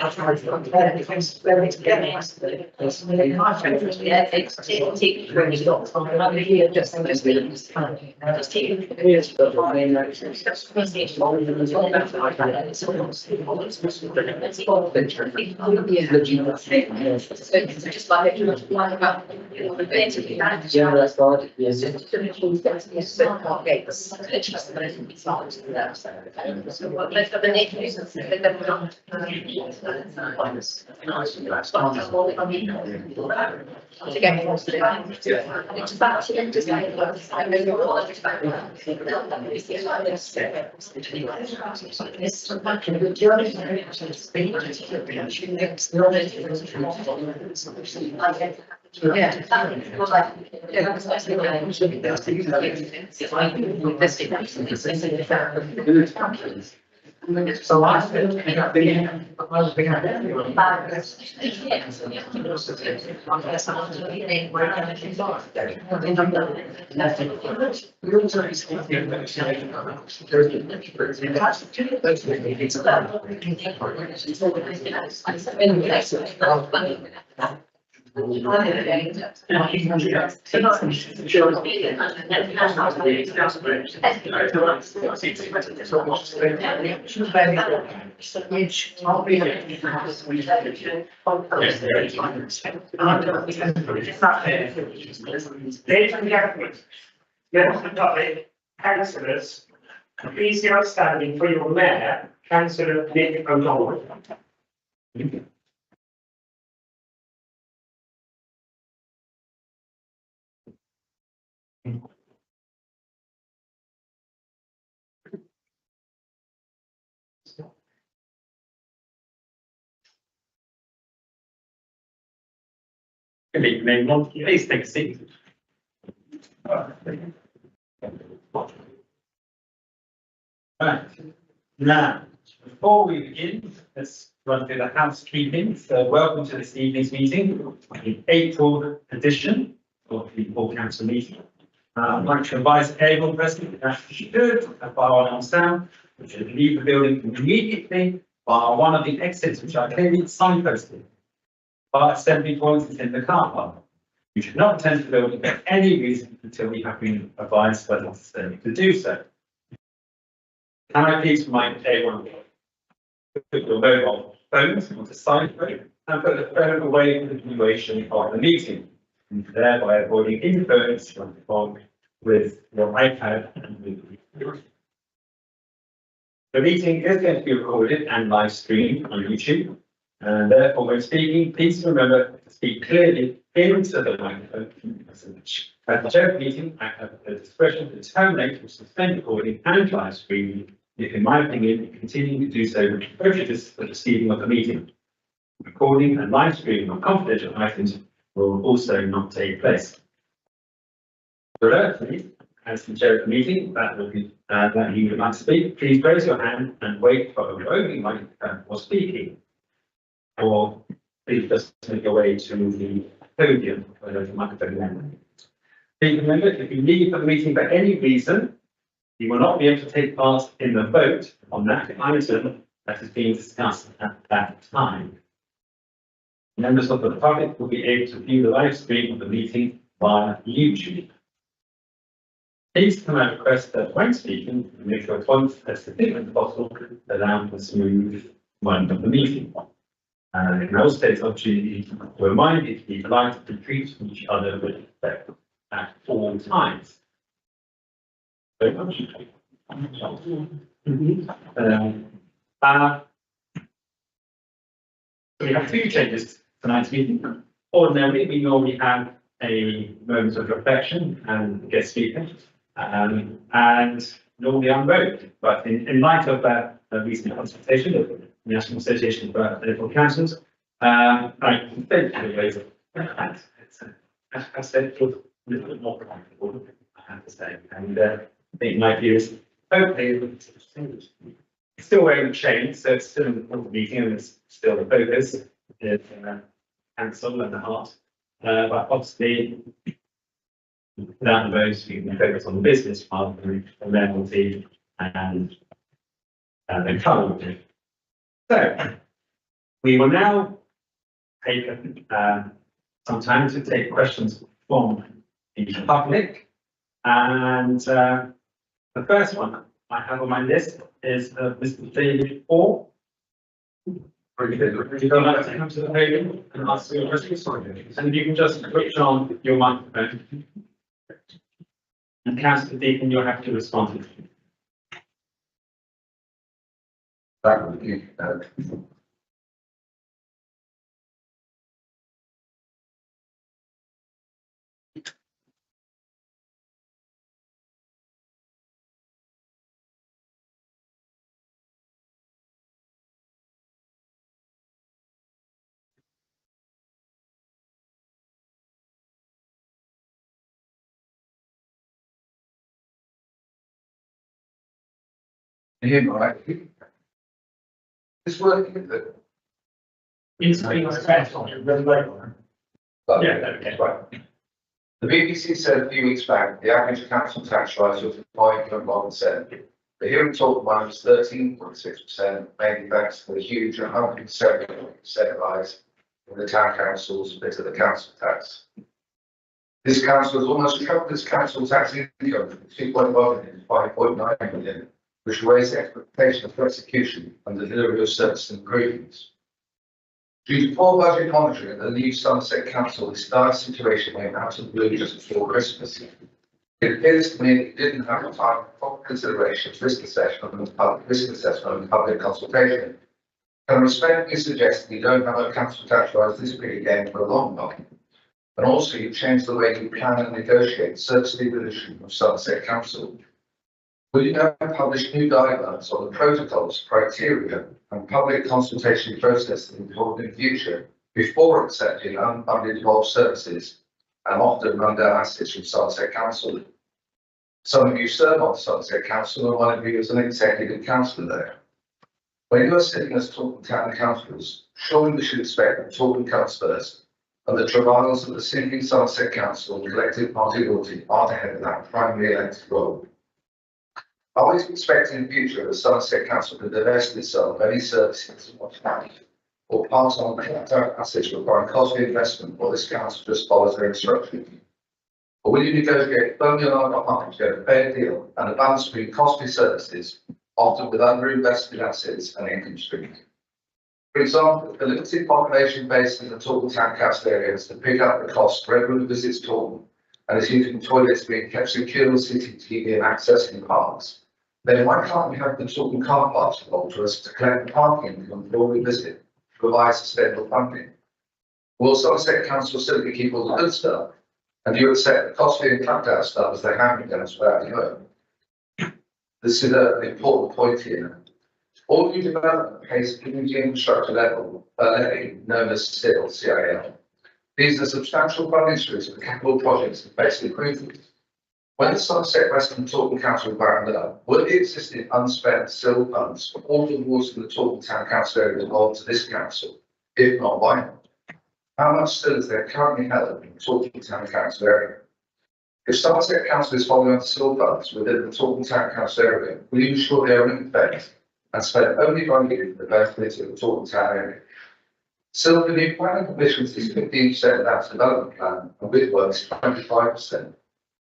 That's why it's not there, because where it's getting us, it's really hard, yeah, it's taking when you got from another year, just really just taking the years for the main notes, that's the first thing, it's all about like that, it's almost, it's all the picture, so just like it, like about, the basic, yeah, that's right, yes, it's so gates, it's just that it's not there, so what, most of the nature So I said, councillors, please be outstanding for your mayor, Councillor Nick O'Donnell. Good evening, please take a seat. Right, now, before we begin, let's run through the housekeeping. So welcome to this evening's meeting, the April edition of the full council meeting. I'd like to advise everyone present that you should have bar on sound, which should leave the building immediately bar one of the exits which are clearly signposted. Bar assembly points is in the car park. You should not attend the building for any reason until you have been advised whether necessary to do so. Can I please remind everyone to put your mobile phones onto silent mode and put the phone away from the duration of the meeting, and thereby avoiding interference from the phone with your iPad and with the meeting is going to be recorded and live streamed on YouTube, and therefore when speaking, please remember to speak clearly into the microphone. At the chair of the meeting, I have the discretion to terminate or suspend recording and live streaming if, in my opinion, continuing to do so would prejudice the proceeding of the meeting. Recording and live streaming of confidential items will also not take place. To alert me, as the chair of the meeting, that you would like to speak, please raise your hand and wait for your opening microphone or speaking. Or please just make your way to the podium where there's a microphone. Please remember, if you leave the meeting for any reason, you will not be able to take part in the vote on that item that is being discussed at that time. Members of the public will be able to view the live stream of the meeting via YouTube. Please can I request that when speaking, you make your points as efficient as possible to allow for smooth running of the meeting. And it can also take this opportunity to remind you to be polite to treat each other with respect at all times. Very much. So we have two changes to tonight's meeting. Ordinarily, we normally have a moment of reflection and guest speaker, and normally I'm voted. But in light of that recent consultation of the National Association for Political Councils, I think I said it was a little bit more practical, I have to say, and I think my view is hopefully it's still wearing the chain, so it's still an important meeting and it's still the focus is council and the heart. But obviously, without those, we can focus on the business part and the levelty and the current. So, We will now take some time to take questions from the public. And the first one I have on my list is Mr. David Orr. Would you like to come to the podium and ask your questions? And if you can just switch on your microphone. And Councillor Deane, you'll have to respond. Thank you. It's working, is it? It's being spent on your regular. Yeah, okay. Right. The BBC said a few weeks back the average council tax rise was 5.1%. The hearing talk one was 13.6%, mainly thanks to the huge 170% rise in the town council's bit of the council tax. This council has almost tripled its council tax income from 2.1 million to 5.9 million, which raised the expectation for execution and the delivery of service improvements. Due to poor budget monitoring, the new Somerset Council is dire situation came out of the blue just before Christmas. It appears to me that it didn't have time for proper consideration of risk assessment and public consultation. Can I respectfully suggest that you don't have a council tax rise this big again for a long time? And also you change the way you plan and negotiate service devolution of Somerset Council. Will you now publish new guidelines on the protocols, criteria and public consultation process in the future before accepting unfunded devolved services and often rundown assets from Somerset Council? Some of you serve on Somerset Council and one of you is an executive councillor there. When you are sitting as talking town councillors, surely we should expect that talking comes first and the travails of the sinking Somerset Council and collective party loyalty are ahead of that primary elected role. Are we expecting in the future that Somerset Council to divest itself of any services or pass on assets requiring costly investment, or this council just follows their instructions? Or will you negotiate firmly on our behalf to get a fair deal and a balance between costly services, often with underinvested assets and income streams? For example, the limited population based in the Taunton Town Council areas to pick up the cost for everyone who visits Taunton and is using toilets being kept secure in the city TV and accessing parks, then why can't we have the Taunton car parks involved for us to collect the parking income before we visit, to provide sustainable funding? Will Somerset Council simply keep all the good stuff, and do you accept the costly and clapped out stuff as they're handing down without you know? This is an important point here. All new development pays community infrastructure level levy, known as CIL, CIL. These are substantial funding streams for capital projects and basic improvements. When the Somerset West and Taunton Council round up, will the existing unspent CIL funds for all the wards in the Taunton Town Council area belong to this council? If not, why not? How much still is there currently held in the Taunton Town Council area? If Somerset Council is following on CIL funds within the Taunton Town Council area, will you ensure they are in effect and spent only by you for the benefit of the Taunton Town area? CIL for new planning permissions is 15% of that development plan, and with works 25%.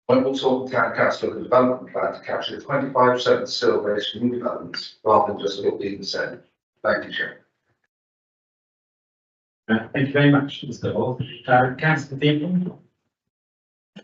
When will Taunton Town Council have a development plan to capture 25% of the CIL raised from new developments rather than just 15%? Thank you, Chair. Thank you very much, Mr. Orr. Councillor Deane.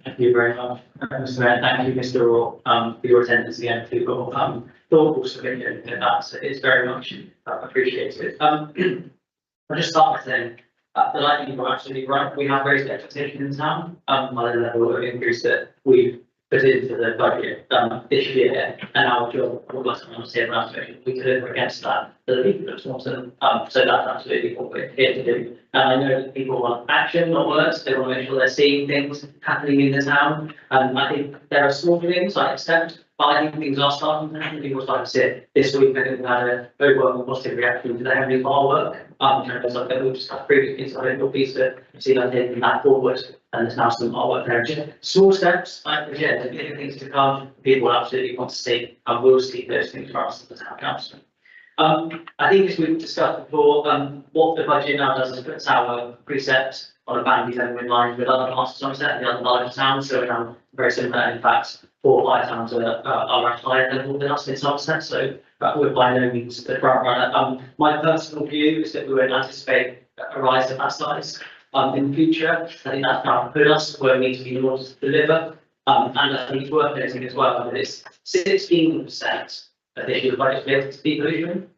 Thank you very much, Mr. Mayor. Thank you, Mr. Orr, for your attendance again, for your thoughtful submission. It's very much appreciated. I'll just start by saying that I think you're absolutely right. We have raised expectations in town by the level of increase that we've put into the budget this year, and our job, all of us on the same aspect, we deliver against that. The people of Taunton, so that's absolutely what we're here to do. And I know that people want action, not words. They want to make sure they're seeing things happening in the town. And I think there are small things I accept, but I think things are starting to happen. People starting to see it this week. I think we had a very well positive reaction to the Henry Bar work. In terms of like we just had previously, so I think we'll be to see that taking that forward. And there's now some artwork there. Small steps, again, the bigger things to come. People absolutely want to see and will see those things for us as the town council. I think as we've discussed before, what the budget now does is puts our precept on a band in line with other parts of Somerset, the other larger towns, so very similar. In fact, 4 or 5 towns are at higher level than us in Somerset, so we're by no means the front runner. My personal view is that we would anticipate a rise of that size in the future. I think that's going to put us where we need to be in order to deliver. And I think it's worth noting as well that it's 16% of this year's budget related to devolution,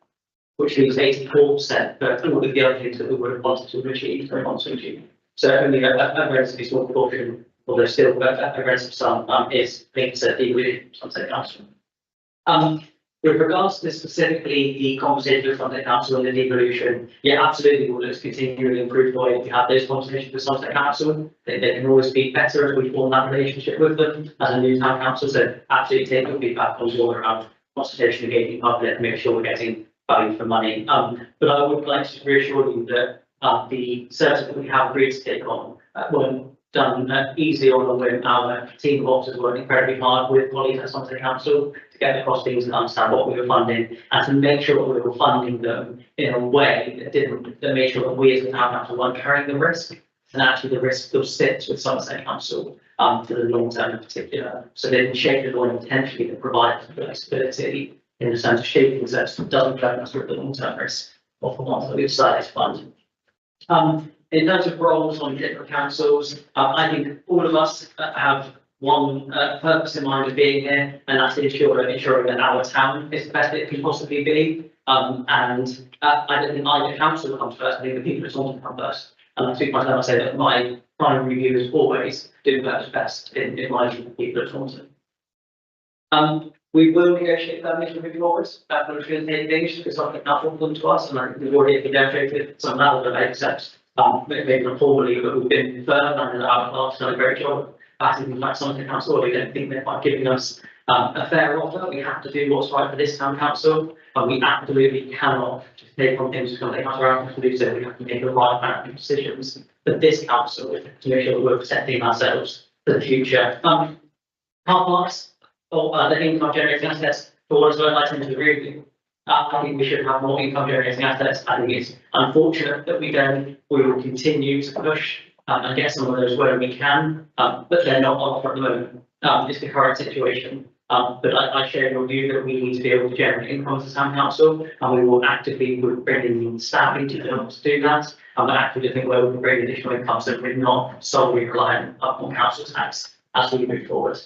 which leaves 84% for all of the other things that we would have wanted to achieve or want to achieve. So only a relatively small proportion, although still a relative sum, is linked to devolution, Somerset Council. With regards to specifically the conversation with Somerset Council and the devolution, yeah, absolutely, we'll look to continually improve the way we have those conversations with Somerset Council. They can always be better as we form that relationship with them as a new town council. So absolutely take your feedback on board around consultation, engaging public, make sure we're getting value for money. But I would like to reassure you that the services that we have agreed to take on weren't done easily on a whim. Our team of officers worked incredibly hard with colleagues at Somerset Council to get across things and understand what we were funding and to make sure that we were funding them in a way that made sure that we as a town council weren't carrying the risk, and actually the risk still sits with Somerset Council for the long term in particular. So they can shape the law intentionally to provide flexibility in the sense of shaping services that doesn't go us through the long term risk of the ones that we've decided to fund. In terms of roles on different councils, I think all of us have one purpose in mind of being here, and that's ensuring that our town is the best it can possibly be. And I don't think either council comes first. I think the people at Taunton come first. And I speak myself, I say that my primary view is always do what's best in my view, the people at Taunton. We will negotiate permission with yours, for the things, because I think that's important to us, and I think we've already negotiated some level of access. Maybe not formally, but we've been firm and our staff's done a great job. I think in fact Somerset Council, we don't think they're quite giving us a fair offer. We have to do what's right for this town council, and we absolutely cannot just take on things because they have around to do so. We have to make the right amount of decisions for this council to make sure that we're protecting ourselves for the future. Car parks or the income generating assets, for what it's worth, I tend to agree with you. I think we should have more income generating assets. I think it's unfortunate that we don't. We will continue to push and get some of those where we can, but they're not on offer at the moment. It's the current situation. But I share your view that we need to be able to generate income as a town council, and we will actively bring in staffing to be able to do that. And actively think where we can bring additional income so we're not solely reliant on council tax as we move forward.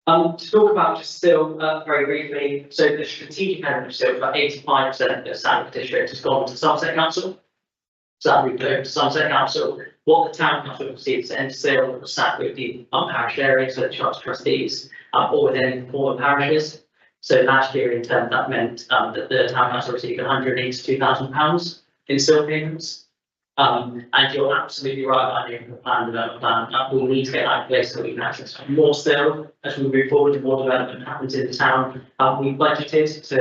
To talk about just still very briefly, so the strategic element of still about 85% of the South district has gone to Somerset Council. So that we go to Somerset Council. What the town council receives and still sat with the parish areas, so the trust trustees, or with any former parishes. So last year in turn that meant that the town council received £182,000 in still payments. And you're absolutely right about the plan development plan. We need to get that in place so we can access more still as we move forward and more development happens in the town. We budgeted to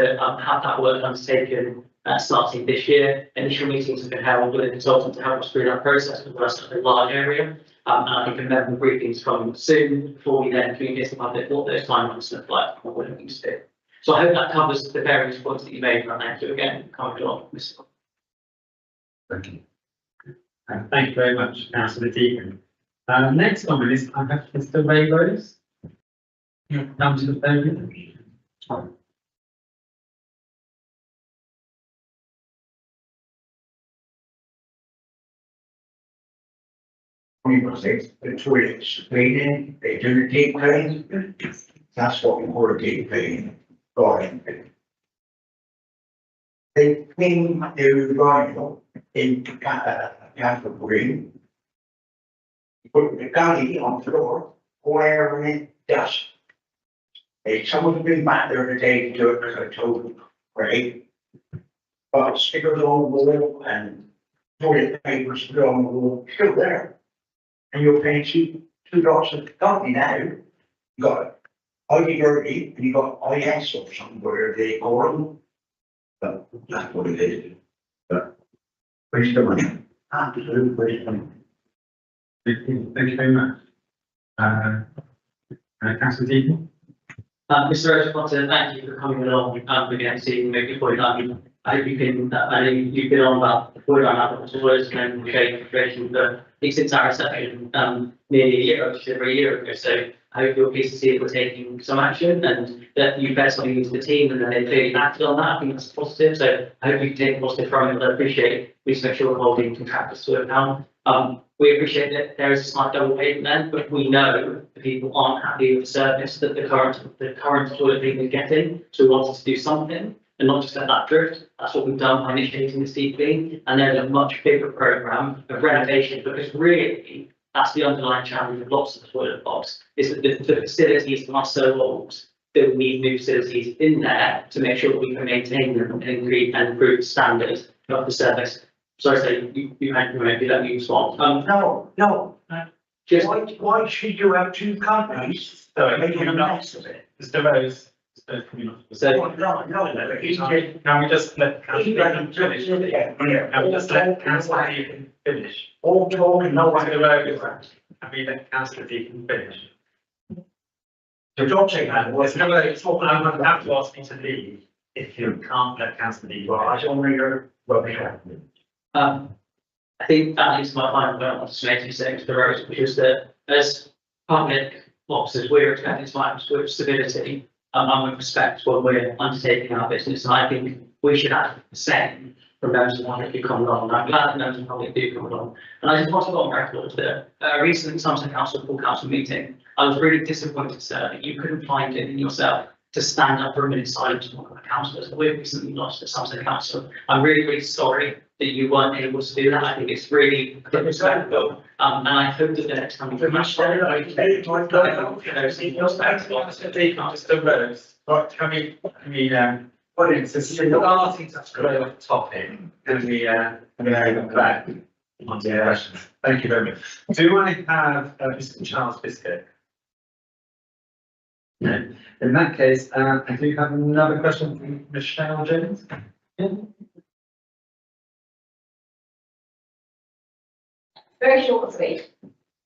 have that work undertaken starting this year. Initial meetings have been held with a consultant to help us through that process because we're such a large area. And I think member briefings coming soon before we then communicate to the public what those timelines look like and what we're looking to do. So I hope that covers the various points that you made. And thank you again, covered on, Mr. Thank you. Thank you very much, Councillor Deane. Next on the list, I have Mr. Ray Rose. You'll come to the podium. The toilets cleaning, they do the deep cleaning. That's what we call a deep cleaning. Right. They clean the vinyl in Castle Green. Put the gully on the floor, where it dust. Someone's been back there today to do it because I told them, right? But stickers on the wall and toilet papers put on the wall, still there. And you're paying $2 a company now. You got ID and you got IS or something where they call them. But that's what it is. But waste of money. Absolute waste of money. Thank you very much. Councillor Deane. Mr. Rose, I want to thank you for coming along, again, this evening, make your point. I hope you can, I know you've been on about the point on that, as well as kind of shade frustration, but since our reception, nearly a year, just over a year ago, so I hope you're pleased to see that we're taking some action and that you better something into the team and then they clearly acted on that. I think that's positive, so I hope you can take positive from it, but I appreciate we just make sure we're holding contractors to account. We appreciate that there is a slight double payment then, but we know the people aren't happy with the service that the current toilet people is getting, so we wanted to do something and not just let that drift. That's what we've done by initiating this deep clean, and there's a much bigger programme of renovation, because really, that's the underlying challenge of lots of the toilet blocks, is that the facilities are so old that we need new facilities in there to make sure that we can maintain them and improve the standard of the service. Sorry, so you had to maybe let me respond. No, Just why should you have two companies So, making a mess of it? Mr. Rose. so Can we just let Councillor Deane finish? Can we just let Councillor Deane finish? All talk and no Mr. Rose, can we let Councillor Deane finish? The job taken out was Mr. Rose, I'm going to have to ask you to leave if you can't let Councillor Deane. well, I don't really rubbish. I think that is my final point I want to make to say, Mr. Rose, which is that as public officers, we're expected to act with civility and with respect when we're undertaking our business. And I think we should have the same from members of the public who come along. And I'm glad that members of the public do come along. And I just want to go on record that a recent Somerset Council full council meeting, I was really disappointed, sir, that you couldn't find it in yourself to stand up for a minute silence to one of the councillors. We've recently lost at Somerset Council. I'm really, really sorry that you weren't able to do that. I think it's really disrespectful. And I hope that the next time we come back. Mr. Rose, what can we, well, it's starting to go off topic, can we, go back on the questions? Thank you very much. Do I have, Mr. Charles Biscuit? No. In that case, I do have another question from Michelle Jones. Very short and sweet.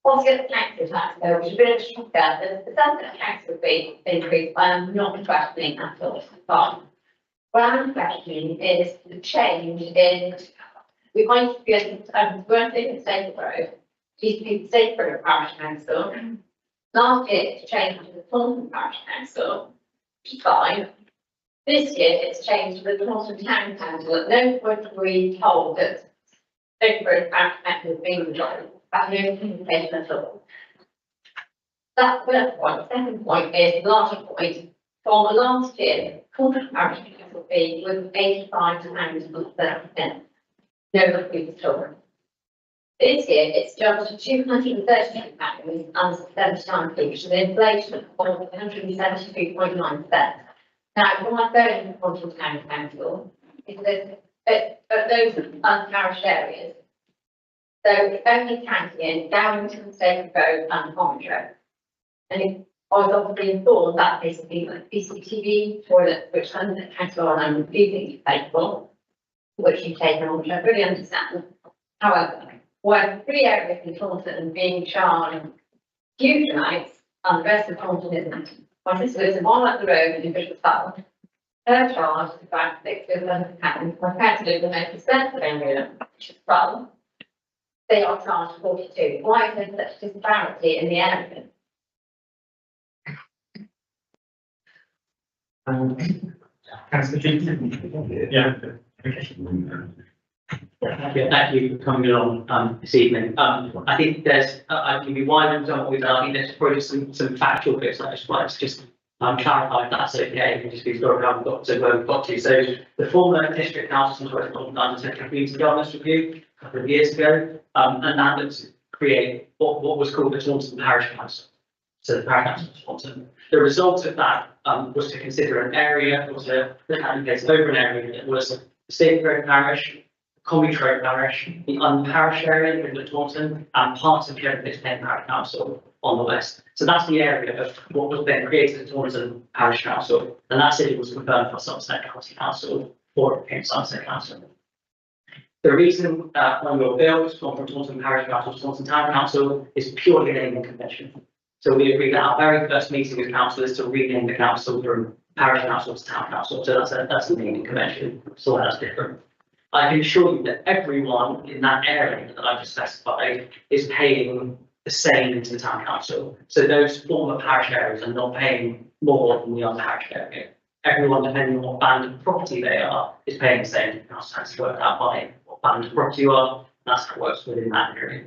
Once again, the council tax bill, which is a bit of a shocker, the Somerset council fee increase, I am not questioning at all, but what I'm questioning is the change in, we're going to be, we're thinking State Road, used to be the State Road Parish Council. Last year, it's changed to the Taunton Parish Council, which is fine. This year, it's changed to the Taunton Town Council. At no point were we told that State Road Parish Council is being rejoined, but no communication at all. That's the first point. Second point is the larger point. From last year, Taunton Parish Council fee was £85 plus 30%. No increase at all. This year, it's jumped to £232 and 79p, which is an inflation of 173.9%. Now, from my phone Taunton Town Council, is that at those unparished areas, so it's only counting in Darrington, Staple Road and Montreux. And I was obviously informed that basically like BCTV toilet, which I'm the council and I'm refusing to pay for, which you've taken on, which I really understand. However, where 3 areas in Taunton being charged huge amounts and the rest of Taunton isn't. My sister lives one up the road in Bishop's Hall. Her charge is about £600. My parents live in the most expensive area, which is Rome. They are charged 42. Why is there such disparity in the area? Councillor Deane? Yeah. Okay. Thank you for coming along this evening. I think there's, I can be wide and done what we've done. I think there's probably some factual bits that I just want to clarify if that's okay, just because we haven't got to where we've got to. So the former district council undertook a community governance review a couple of years ago, and that was to create what was called the Taunton Parish Council. So the Parish Council of Taunton. The result of that was to consider an area, was to place over an area that was the State Road Parish, Community Road Parish, the unparished area in the middle of Taunton, and parts of Parish Council on the west. So that's the area of what was then created as Taunton Parish Council, and that city was confirmed for Somerset County Council or it became Somerset Council. The reason when we were built from Taunton Parish Council to Taunton Town Council is purely naming convention. So we agreed that our very first meeting with council is to rename the council from parish council to town council. So that's the naming convention. So that's different. I can assure you that everyone in that area that I just specified is paying the same into the town council. So those former parish areas are not paying more than the other parish area. Everyone, depending on what band of property they are, is paying the same. Council tax is worked out by what band of property you are. That's how it works within that area.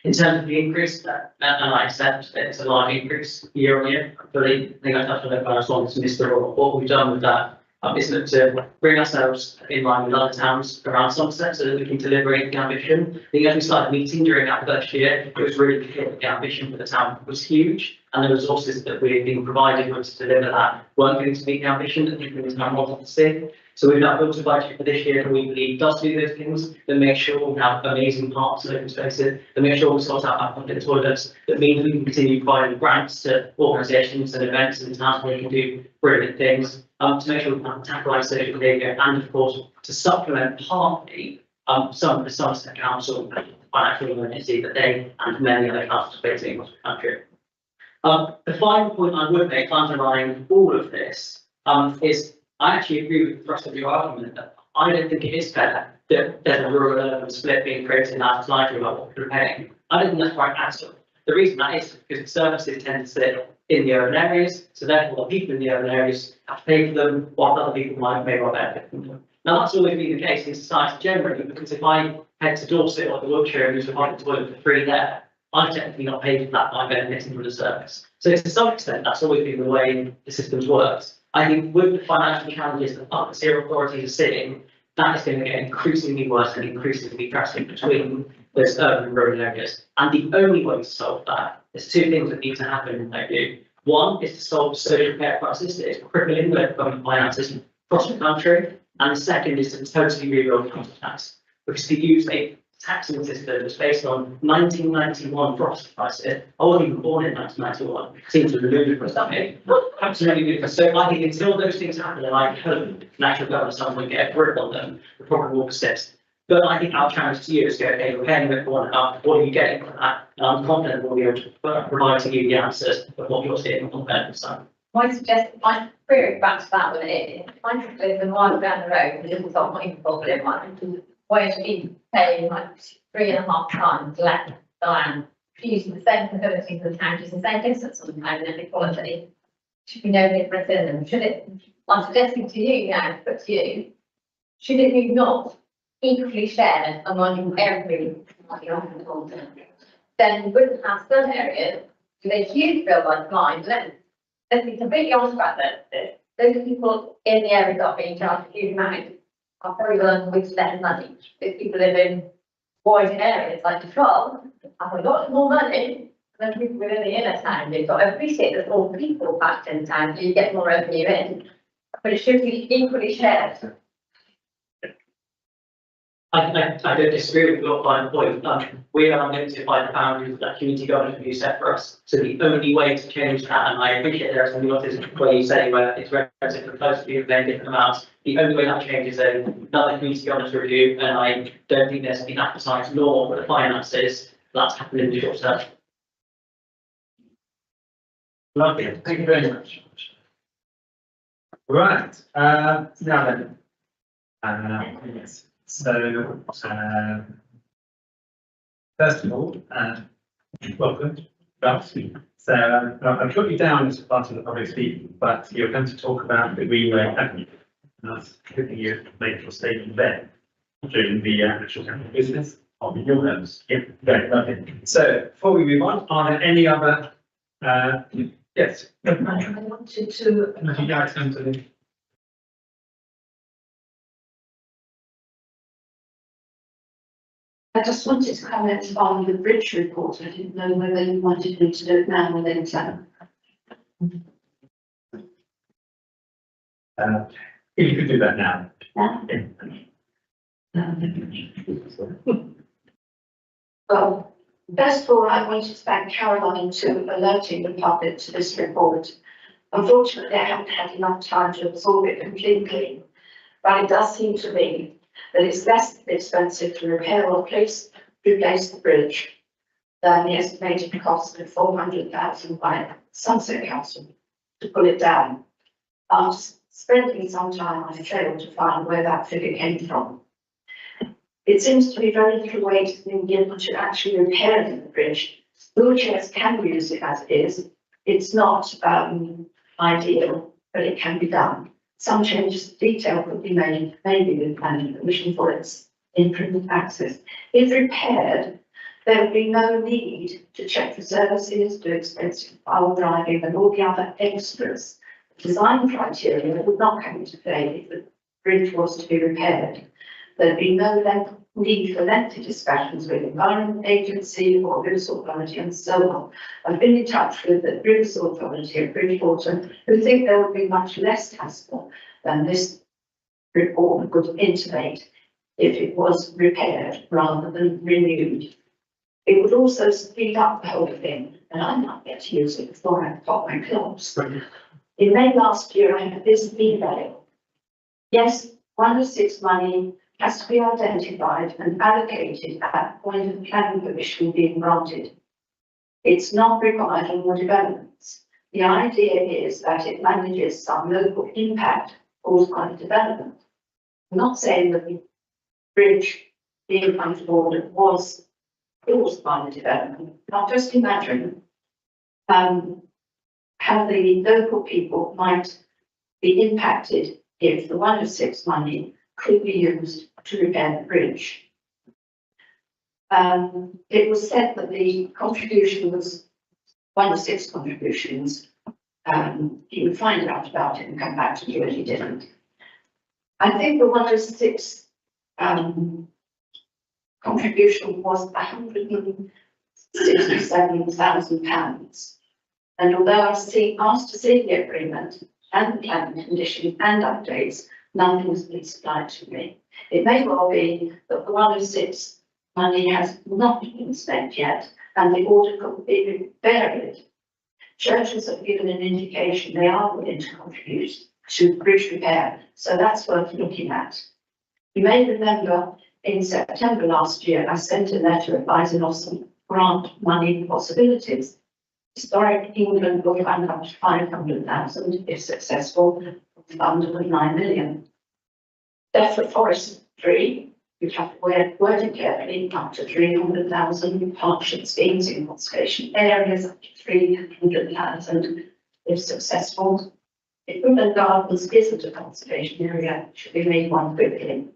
In terms of the increase, and I accept that it's a large increase year on year. I think I touched on it when I was on to Mr. Roll. What we've done with that is look to bring ourselves in line with other towns around Somerset so that we can deliver the ambition. I think as we started meeting during that first year, it was really clear that the ambition for the town was huge, and the resources that we had been provided to deliver that weren't going to meet the ambition that people in the town wanted to see. So we've now built a budget for this year that we believe does do those things, that make sure we have amazing parks and open spaces, that make sure we sort out our public toilets, that means we can continue providing grants to organisations and events in towns where we can do brilliant things, to make sure we can tackle social behaviour, and of course to supplement partly some of the Somerset Council financial emergency that they and many other councils are facing across the country. The final point I would make underlying all of this is I actually agree with the thrust of your argument that I don't think it is fair that there's a rural urban split being created in our society about what people are paying. I don't think that's right at all. The reason that is because the services tend to sit in the urban areas, so therefore the people in the urban areas have to pay for them, while other people may well benefit from them. Now that's always been the case in society generally, because if I head to Dorset or the Wiltshire and use a private toilet for free there, I'm technically not paid for that by benefiting from the service. So to some extent, that's always been the way the system's worked. I think with the financial challenges that public sphere authorities are seeing, that is going to get increasingly worse and increasingly drastic between those urban and rural areas. And the only way to solve that, there's two things that need to happen in my view. One is to solve the social care crisis that is crippling local government finances across the country. And the second is to totally rebuild council tax. Because to use a taxing system that's based on 1991 property prices, I wasn't even born in 1991, seems to be ludicrous, doesn't it? Absolutely ludicrous. So I think until those things happen, and I hope national government someone get a grip on them, the problem will persist. But I think our challenge to you is to go, okay, we're paying a bit more enough, what are you getting from that? And I'm confident we'll be able to provide to you the answers of what you're seeing on the benefit side. My query back to that one is, if I just live a mile down the road, and this is not my problem, where to be paying like 3.5 times less than using the same facilities and counties, the same distance on the town and equality. Should be no difference in them, should it? I'm suggesting to you now, but to you, should it be not equally shared among every then we wouldn't have some areas with a huge bill like mine. Let's be completely honest about this. Those people in the area that are being charged a huge amount are very well with less money. If people live in wider areas like the Troll, have a lot more money than people within the inner town do. So I appreciate there's more people packed in town, so you get more revenue in, but it should be equally shared. I don't disagree with your final point. We are limited by the boundaries that community government view set for us. So the only way to change that, and I appreciate there are some nuances where you say where it's relatively close to you, then different amounts. The only way that changes is another community government review, and I don't think there's been appetite nor for the finances that's happened in the short term. Lovely, thank you very much. Right, now then. Yes. So, first of all, welcome, Ralph. So, I've got you down as part of the public speaking, but you're going to talk about the Greenway, haven't you? And I was hoping you make your statement then, during the actual business. I'll be your host. Yeah, great, lovely. So, before we move on, are there any other, yes? I wanted to. If you guys come to the. I just wanted to comment on the bridge report. I didn't know whether you wanted me to do it now or later. If you could do that now. Well, first of all, I wanted to thank Caroline for alerting the public to this report. Unfortunately, I haven't had enough time to absorb it completely, but it does seem to me that it's less expensive to repair or replace the bridge than the estimated cost of 400,000 by Sunset Council to pull it down. After spending some time, I failed to find where that figure came from. It seems to be very little weight being given to actually repairing the bridge. Wheelchairs can use it as it is. It's not ideal, but it can be done. Some changes to detail could be made, maybe with planning permission for its improved access. If repaired, there would be no need to check for services, do expensive file driving and all the other extras. Design criteria would not come into play if the bridge was to be repaired. There'd be no need for lengthy discussions with the Environment Agency or Rivers Authority and so on. I've been in touch with the Rivers Authority at Bridgewater, who think there would be much less hassle than this report would intimate if it was repaired rather than renewed. It would also speed up the whole thing, and I might get to use it before I've got my clothes. In May last year, I had this email. Yes, 106 money has to be identified and allocated at the point of planning permission being granted. It's not required on more developments. The idea is that it manages some local impact caused by the development. I'm not saying that the bridge being untoward was caused by the development. Now just imagine how the local people might be impacted if the 106 money could be used to repair the bridge. It was said that the contribution was 106 contributions. He would find out about it and come back to you, but he didn't. I think the 106 contribution was £167,000. And although I asked to see the agreement and the planning conditions and updates, nothing has been supplied to me. It may well be that the 106 money has not been spent yet and the order could be varied. Churches have given an indication they are willing to contribute to bridge repair, so that's worth looking at. You may remember in September last year, I sent a letter advising of some grant money possibilities. Historic England will fund up to 500,000 if successful, fund of 9 million. Death forestry, you have to word it carefully, up to 300,000, partnership schemes in conservation areas, up to 300,000 if successful. If Woodland Gardens isn't a conservation area, it should be made one quickly.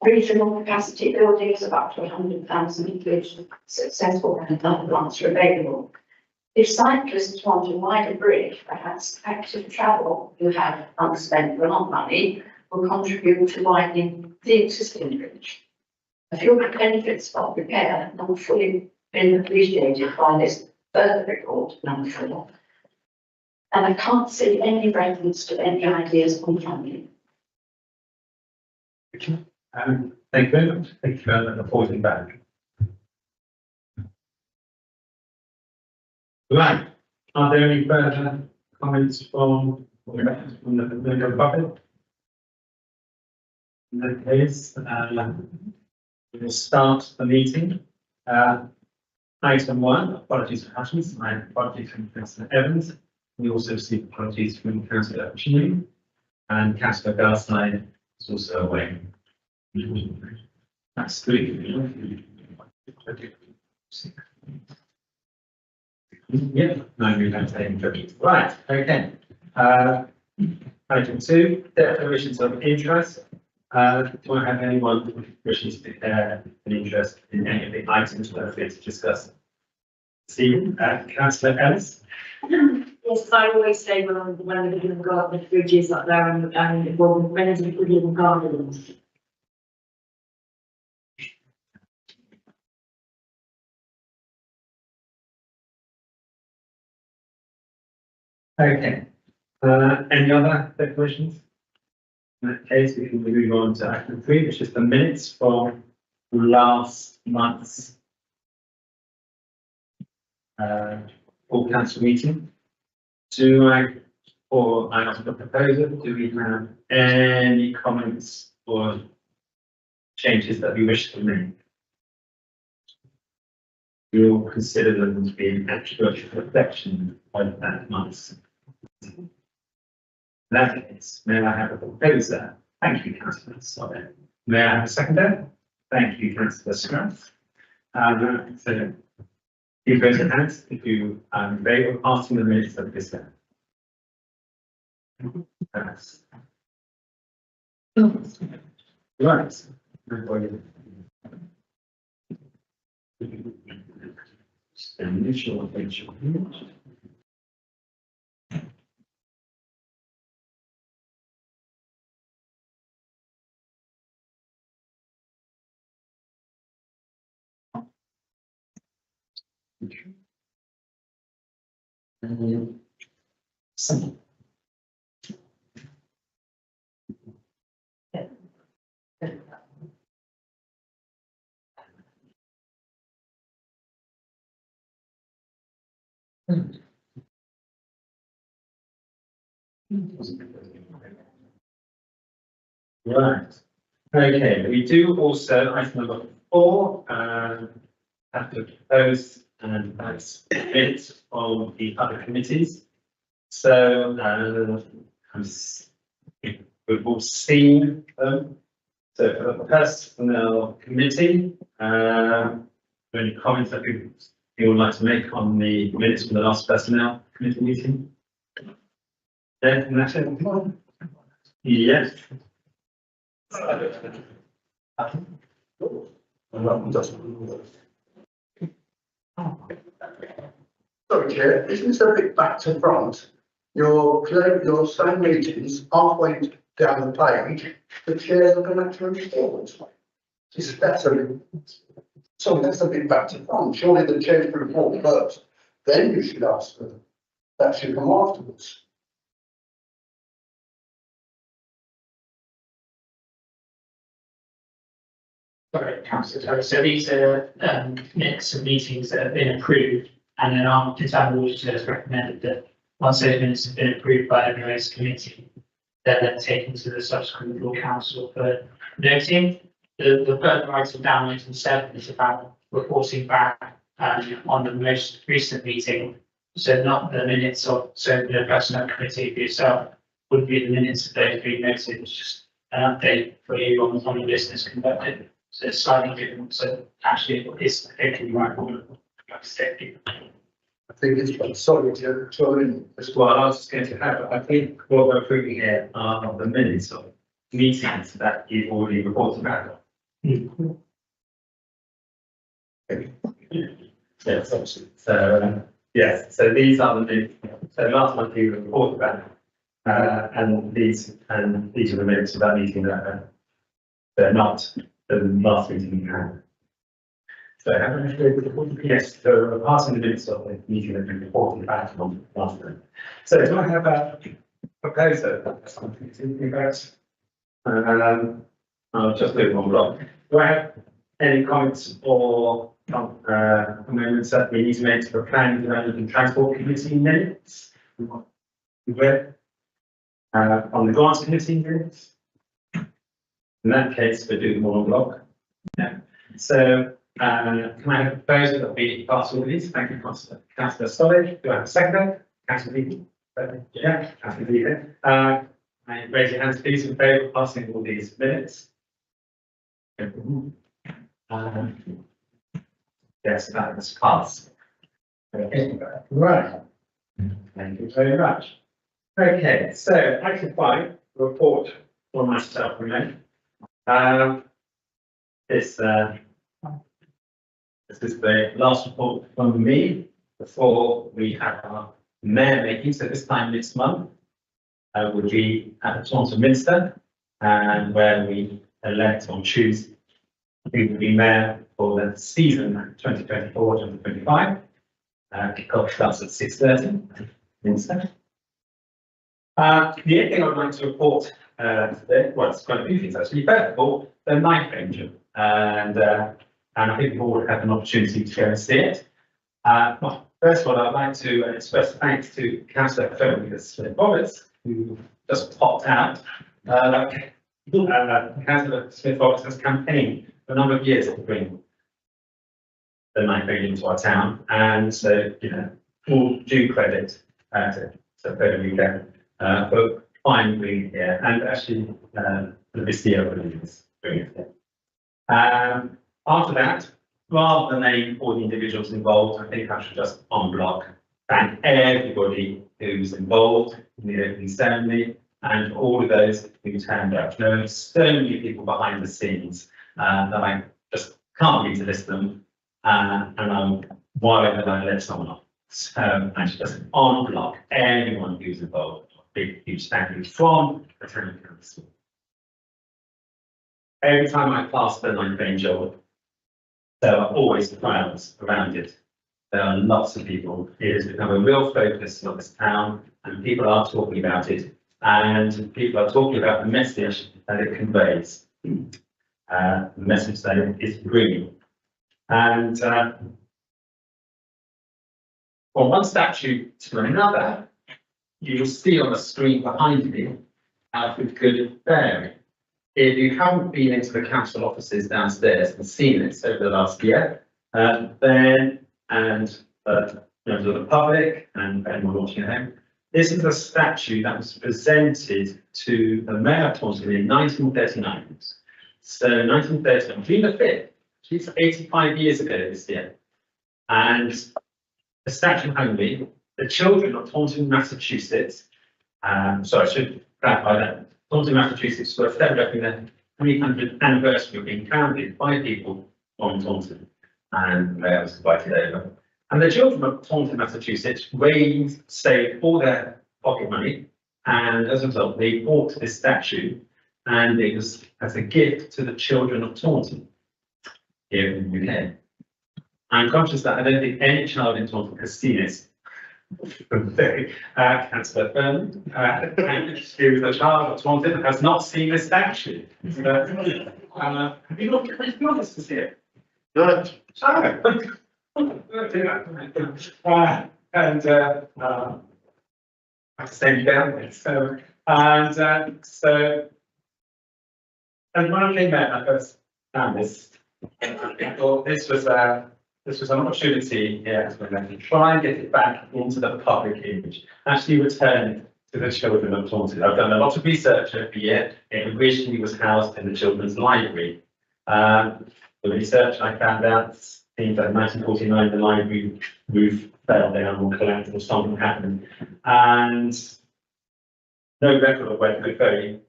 Regional capacity buildings of up to 100,000, which successful and other grants are available. If cyclists want a wider bridge, perhaps active travel who have unspent grant money will contribute to widening the existing bridge. A few of the benefits of repair have not fully been appreciated by this further report number 4. And I can't see any reference to any ideas on funding. Thank you very much. Thank you for reporting back. Right. Are there any further comments from the member of the public? In that case, we will start the meeting. Item 1, apologies for Hutchins, my apologies from Councillor Evans. We also received apologies from Councillor Chinley, and Councillor Garside is also away. That's 3. Yeah, no, we don't say anything. Right, okay. Item 2, declarations of interest. Do I have anyone who wishes to declare an interest in any of the items that are fit to discuss? See, Councillor Ellis? Yes, I always say when the Woodland Garden bridge is up there and when it's a Woodland Gardens. Okay. Any other declarations? In that case, we can move on to item 3, which is the minutes from last month's full council meeting. I ask the proposer, do we have any comments or changes that we wish to make? You'll consider them to be an accurate reflection of that month's. In that case, may I have a proposer? Thank you, councillor Solly. May I have a seconder? Thank you, councillor Smith. So, you raise your hands if you are in favour of passing the minutes of this then. That's- Right. Initial attention. Right. Okay, we do also, item number 4, have to propose and that's it from the other committees. So, we've all seen them. So for the personnel committee, any comments that you would like to make on the minutes from the last personnel committee meeting? Yeah, that's it. Yes. Sorry, Chair, this is a bit back to front. Your same meetings halfway down the page, the chairs are going to move forward. That's a bit back to front. Surely the chairs report first, then you should ask them. That should come afterwards. Sorry, councillor Terry. So these are minutes of meetings that have been approved, and then our internal auditor has recommended that once those minutes have been approved by the various committee, they're then taken to the subsequent full council for noting. The further item down, item 7, is about reporting back on the most recent meeting. So not the minutes of, so the personnel committee for yourself would be the minutes of those being noted. It's just an update for you on the business conducted. So it's slightly different. So actually, it's particularly right for I think it's sorry, Chair, As well, I was just going to have, I think what we're approving here are the minutes of meetings that you've already reported about. Yes, so, yes, so these are the minutes, so last month you reported about, and these are the minutes of that meeting that they're not the last meeting you had. So, yes, so we're passing the minutes of the meeting that we reported back on last time. So, do I have a proposer? I'll just do one block. Do I have any comments or amendments that we need to make to the planning, development and transport committee minutes? On the grants committee minutes? In that case, we're doing one block. Yeah. So, can I have a proposal that we pass all these? Thank you, Councillor Solly. Do I have a second? Councillor Deane? Yeah, Councillor Deane. Raise your hands, please, in favour of passing all these minutes. Yes, that was passed. Okay, right. Thank you very much. Okay, so item 5, report for myself and this is the last report from me before we have our mayor meeting. So this time next month will be at the Taunton Minster, and where we elect or choose who will be mayor for the season 2024-2025. Kickoff starts at 6:30. Minster. The only thing I'd like to report today, well, it's quite a few things actually. First of all, the knife engine, and I think we've all had an opportunity to go and see it. Well, first of all, I'd like to express thanks to Councillor Smith Roberts, who just popped out. Councillor Smith Roberts has campaigned for a number of years to bring the night going into our town. And so, you know, full due credit to Federica for finding being here and actually the Vistio is doing it. After that, rather than name all the individuals involved, I think I should just en bloc thank everybody who's involved in the opening ceremony and all of those who turned up. There are so many people behind the scenes that I just can't begin to list them. And I'm worried that I let someone off. So I should just en bloc everyone who's involved. Big, huge thank you from the town council. Every time I pass the ninth angel, there are always crowds around it. There are lots of people. It has become a real focus of this town, and people are talking about it, and people are talking about the message that it conveys, the message that it is bringing. And from one statue to another, you will see on the screen behind me how it could vary. If you haven't been into the council offices downstairs and seen this over the last year, then, and members of the public and anyone watching at home, this is a statue that was presented to the Mayor of Taunton in 1939. So 1939, June the 5th, she's 85 years ago this year. And the statue only, the children of Taunton, Massachusetts, sorry, I should clarify that. Taunton, Massachusetts were celebrating their 300th anniversary of being founded by people from Taunton, and I was invited over. And the children of Taunton, Massachusetts saved all their pocket money, and as a result, they bought this statue, and it was as a gift to the children of Taunton here in the UK. I'm conscious that I don't think any child in Taunton has seen this. Councillor Byrne, who is a child of Taunton, has not seen this statue. Have you not this to see it? No. And I have to send you down there. So, and when I came out, I first found this. I thought this was an opportunity here to try and get it back into the public image, actually return it to the children of Taunton. I've done a lot of research over the year. It originally was housed in the children's library. The research I found out seems that in 1949 the library roof fell down or collapsed or something happened, and no record of where the ferry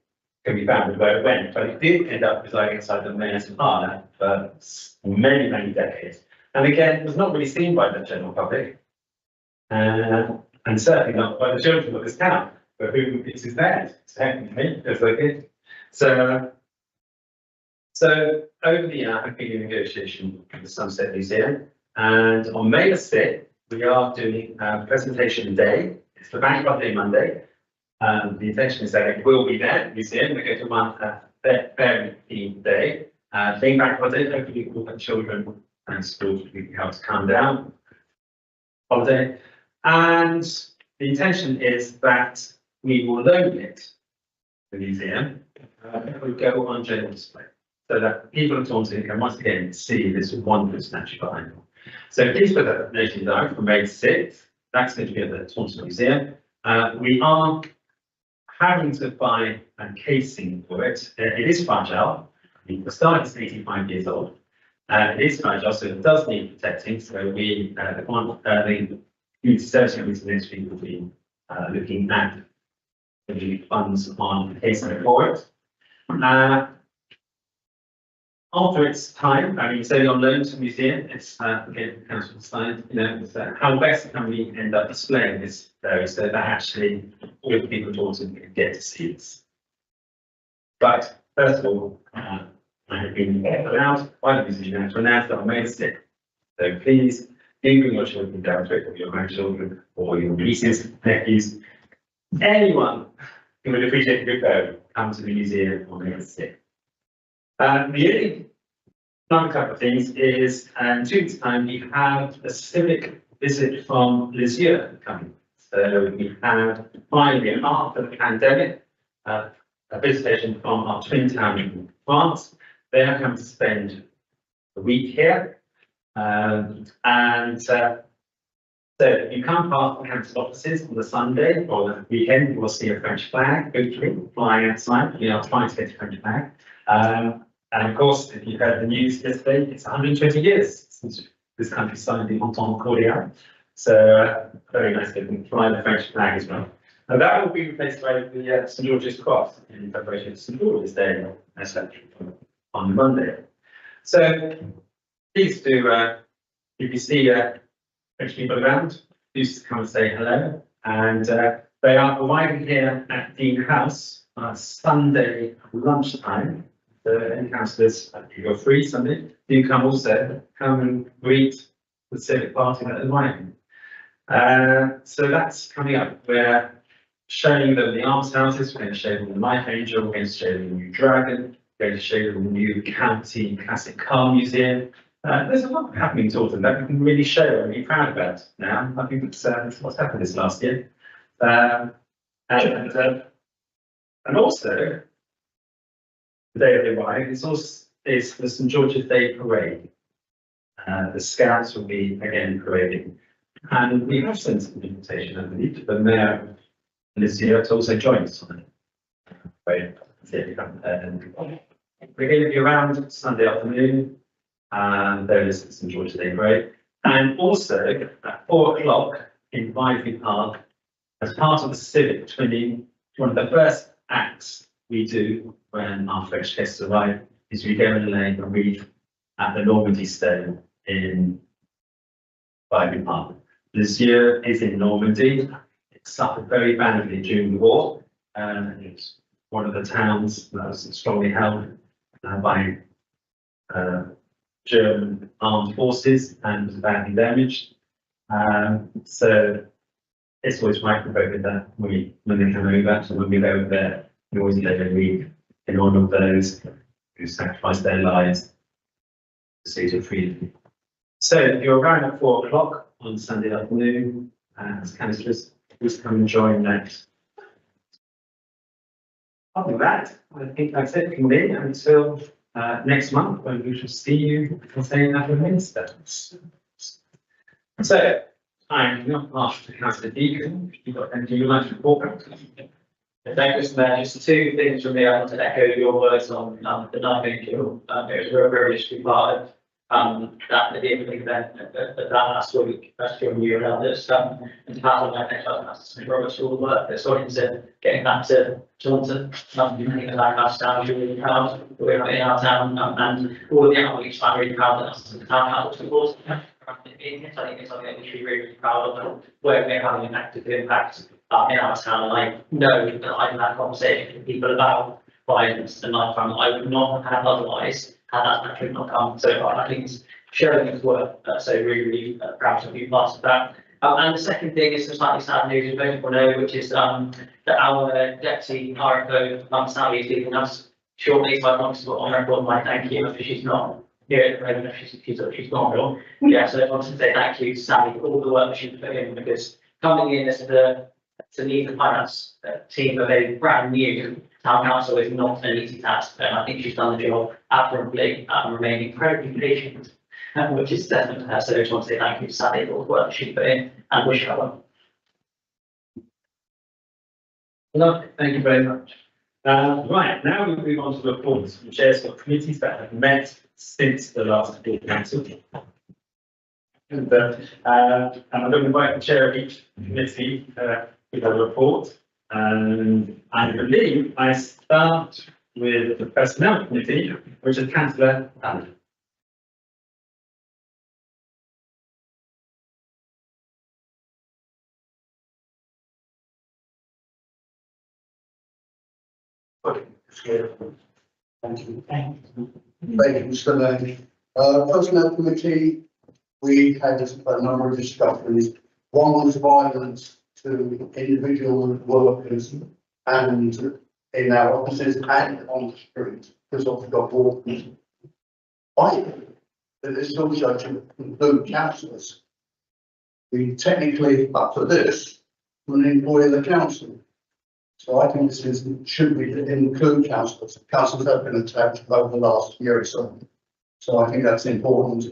can be found where it went, but it did end up residing inside the mayor's parlour for many, many decades. And again, it was not really seen by the general public, and certainly not by the children of this town, for whom it is theirs, technically, as they did. So over the year, I've been in negotiation with the Sunset Museum, and on May the 6th, we are doing a presentation day. It's the Bank Holiday Monday. The intention is that it will be there, the museum. We're going to run a very themed day. Being Bank Holiday, hopefully all the children and schools will be able to calm down. Holiday. And the intention is that we will loan it to the museum. It will go on general display, so that people of Taunton can once again see this wonderful statue behind them. So please put that notion down for May 6th. That's going to be at the Taunton Museum. We are having to buy a casing for it. It is fragile. The start is 85 years old. It is fragile, so it does need protecting. So we, the Community Service Ministry will be looking at the funds on the casing for it. After its time, I mean, it's only on loan to the museum. It's again, council decided, you know, how best can we end up displaying this there so that actually all the people Taunton can get to see this. But first of all, I have been allowed by the museum to announce that on May 6th. So please do bring your children down to it, or your grandchildren, or your nieces, nephews, anyone who would appreciate a good go, come to the museum on May 6th. The only another couple of things is, in 2 weeks' time, we have a civic visit from Lisieux coming. So we had finally, after the pandemic, a visitation from our twin town in France. They are coming to spend a week here. So if you come past the council offices on the Sunday or the weekend, you will see a French flag, hopefully, flying outside. We are trying to get a French flag. And of course, if you heard the news yesterday, it's 120 years since this country signed the Entente Cordiale. So very nice to fly the French flag as well. And that will be replaced by the St George's Cross in preparation for St George's Day on Monday. So please do, if you see French people around, do come and say hello. And they are providing here at Deane House on Sunday lunchtime. So any councillors, if you're free Sunday, do come and greet the civic party that is running. So that's coming up. We're showing them the arms houses, we're going to show them the Knife Angel, we're going to show them the new Dragon, we're going to show them the new County Classic Car Museum. There's a lot happening to autumn that we can really show and be proud about now. I think it's what's happened this last year. And also, the day of the arrive is the St George's Day Parade. The Scouts will be again parading. And we have sent an invitation, I believe, to the Mayor this year to also join us on the parade. We're going to be around Sunday afternoon. There is the St George's Day Parade. And also at 4 o'clock in Bivey Park, as part of the civic twinning, one of the first acts we do when our French guests arrive is we go and lay a wreath at the Normandy Stone in Bivey Park. This year is in Normandy. It suffered very badly during the war. It's one of the towns that was strongly held by German armed forces and was badly damaged. So it's always right to vote with that when they come over. So when we go over there, we always lay a wreath in honour of those who sacrificed their lives to see to freedom. So if you're around at 4 o'clock on Sunday afternoon, as councillors, please come and join that. Other than that, I think that's it from me until next month when we shall see you for saying that with Minister. So I'm not after Councillor Deacon. You've got anything you'd like to report? Thank you, Mr. Mayor. Just two things from me. I want to echo your words on the Knife Angel. It was a very privileged to be part of that at the end of the event that last week, that's your year around this. And to pass on my thanks to Robert's all the work that's gone into getting that to Johnson, making the lighthouse town really proud. We're in our town and all of the outreach. I'm really proud that us the town council supports. I think it's something that we should be really proud of, where we're having an active impact in our town. And I know that I've had conversations with people about violence and life crime that I would not have had otherwise, had that actually not come so far. I think it's sharing its work, so really proud to be part of that. And the second thing is some slightly sad news, as most people know, which is that our deputy RFO, Sally, is leaving us shortly, so I want to put on record my thank you, because she's not here at the moment, she's not real. Yeah, so I want to say thank you to Sally for all the work she's put in, because coming in as to lead the finance team of a brand new town council is not an easy task, and I think she's done the job admirably and remaining incredibly patient, which is definitely her. So I just want to say thank you to Sally for all the work she put in and wish her well. Lovely, thank you very much. Right, now we move on to the reports from chairs for committees that have met since the last board council. And I'm going to invite the chair of each committee with a report. And I believe I start with the Personnel Committee, which is Councillor Allen. Thank you, Mr. Mayor. Personnel Committee, we had a number of discussions. One was violence to individual workers and in our offices and on the street because of the dog walkers. I think that this also should include councillors. We technically, up to this, an employee of the council. So I think this should be include councillors. Councillors have been attacked over the last year or so. So I think that's important.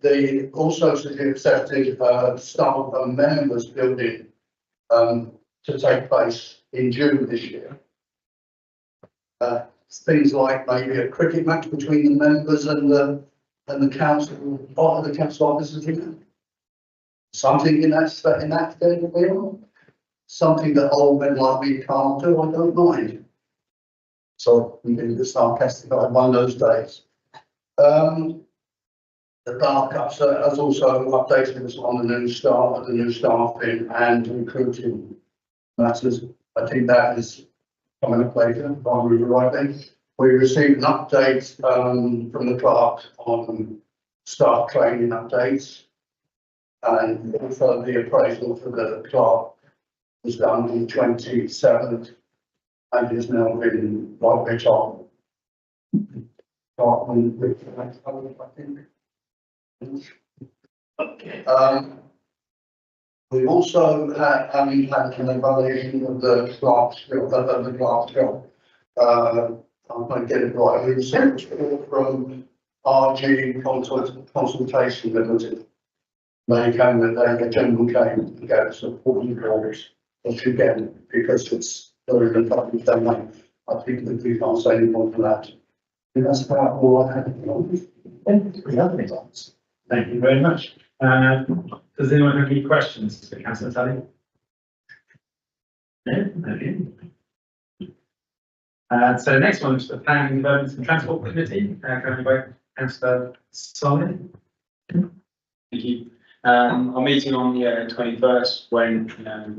They also accepted, staff and members building, to take place in June this year. Things like maybe a cricket match between the members and the council, part of the council officers. Something in that field, something that old men like me can't do, I don't mind. So we can just start testing on one of those days. The clerk has also updated us on the new staffing and recruiting matters. I think that is coming up later, if I remember rightly. We received an update from the clerk on staff training updates. And also the appraisal for the clerk was done on the 27th and is now been right bit on. I think. Okay. We also had an evaluation of the clerk's job. I'm going to get it right. We received a report from RG Consultation Limited. They came, the gentleman came and gave us a 40 dollars, which again, because it's very in the public domain, I think that we can't say any more than that. And that's about all I had. Thank you very much. Does anyone have any questions for Councillor Tully? No? Okay. So the next one is the Planning, Development and Transport Committee, currently by Councillor Solomon. Thank you. Our meeting on the 21st went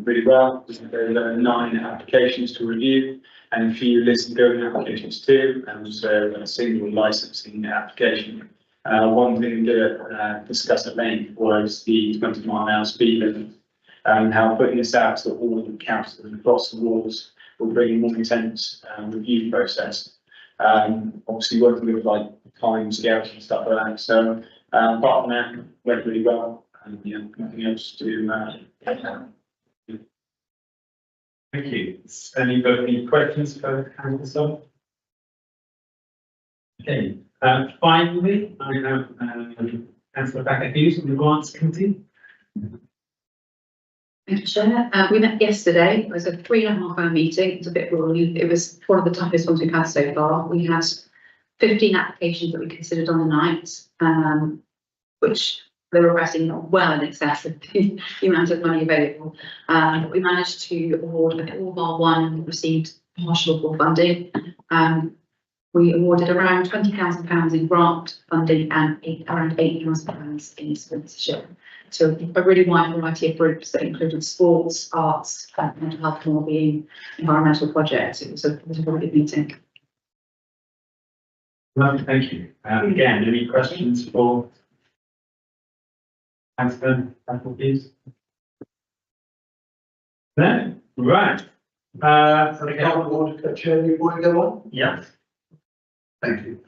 really well. There were 9 applications to review and a few listed building applications too, and also a single licensing application. One thing to discuss at length was the 20-mile-an-hour speed limit, and how putting this out to all of the councils across the wards will bring a more intense review process. Obviously working with like time scales and stuff like that. So apart from that, went really well. And yeah, nothing else to Thank you. Any questions for Councillor? Okay. Finally, I have Councillor Becker Hughes from the Grants Committee. Chair, we met yesterday. It was a 3.5-hour meeting. It was a bit rolling. It was one of the toughest ones we've had so far. We had 15 applications that we considered on the night, which they were pricing well in excess of the amount of money available. We managed to award, I think all bar one received partial full funding. We awarded around £20,000 in grant funding and around £8,000 in sponsorship. So a really wide variety of groups that included sports, arts, mental health and wellbeing, environmental projects. It was a very good meeting. Lovely, thank you. Again, any questions for Councillor Becker Hughes? No? Right. Chair, you want to go on? Yeah. Thank you.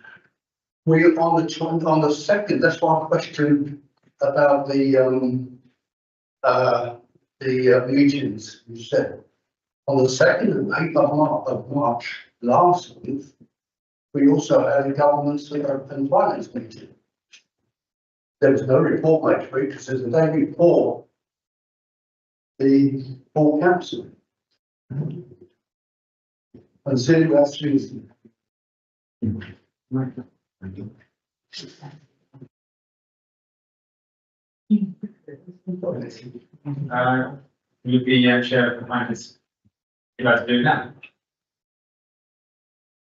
We on the second, that's why I questioned about the meetings you said. On the 2nd and 8th of March last month, we also had a government and finance meeting. There was no report next week because there's a day before the full council. And so that's Tuesday. You'd be chair of the finance. You'd like to do that?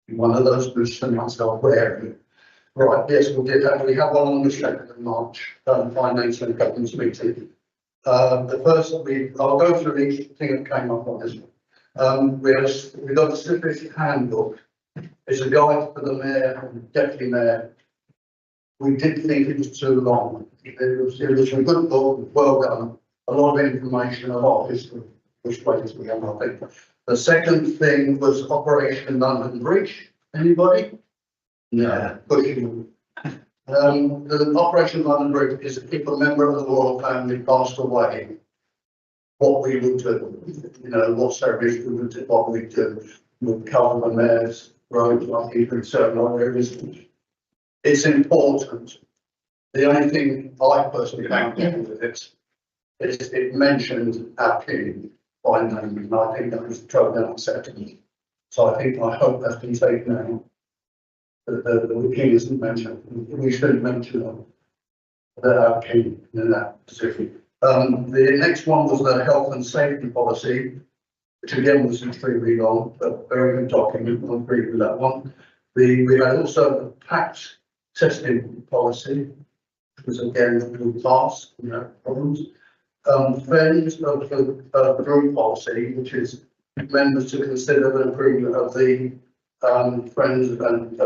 One of those positions myself where, right, yes, we did that. We have one on the 2nd of March, finance and governance meeting. The first, I'll go through each thing that came up on this one. We got a specific handbook. It's a guide for the mayor and deputy mayor. We did think it was too long. It was a good book, well done. A lot of information, a lot of history, which places we have, I think. The second thing was Operation London Bridge. Anybody? No. The Operation London Bridge is if a member of the royal family passed away, what we would do, what service we would do, what we do, would cover the mayor's road, I think, in certain areas. it's important. The only thing I personally found with it is it mentioned our king by name, and I think that was totally unacceptable. So I hope that's been taken out. The king isn't mentioned, we shouldn't mention the king in that position. The next one was the health and safety policy, which again was extremely long, but very good document, I agree with that one. We had also the PACT testing policy, which was again good pass, problems. Friends of the group policy, which is members to consider the improvement of the friends and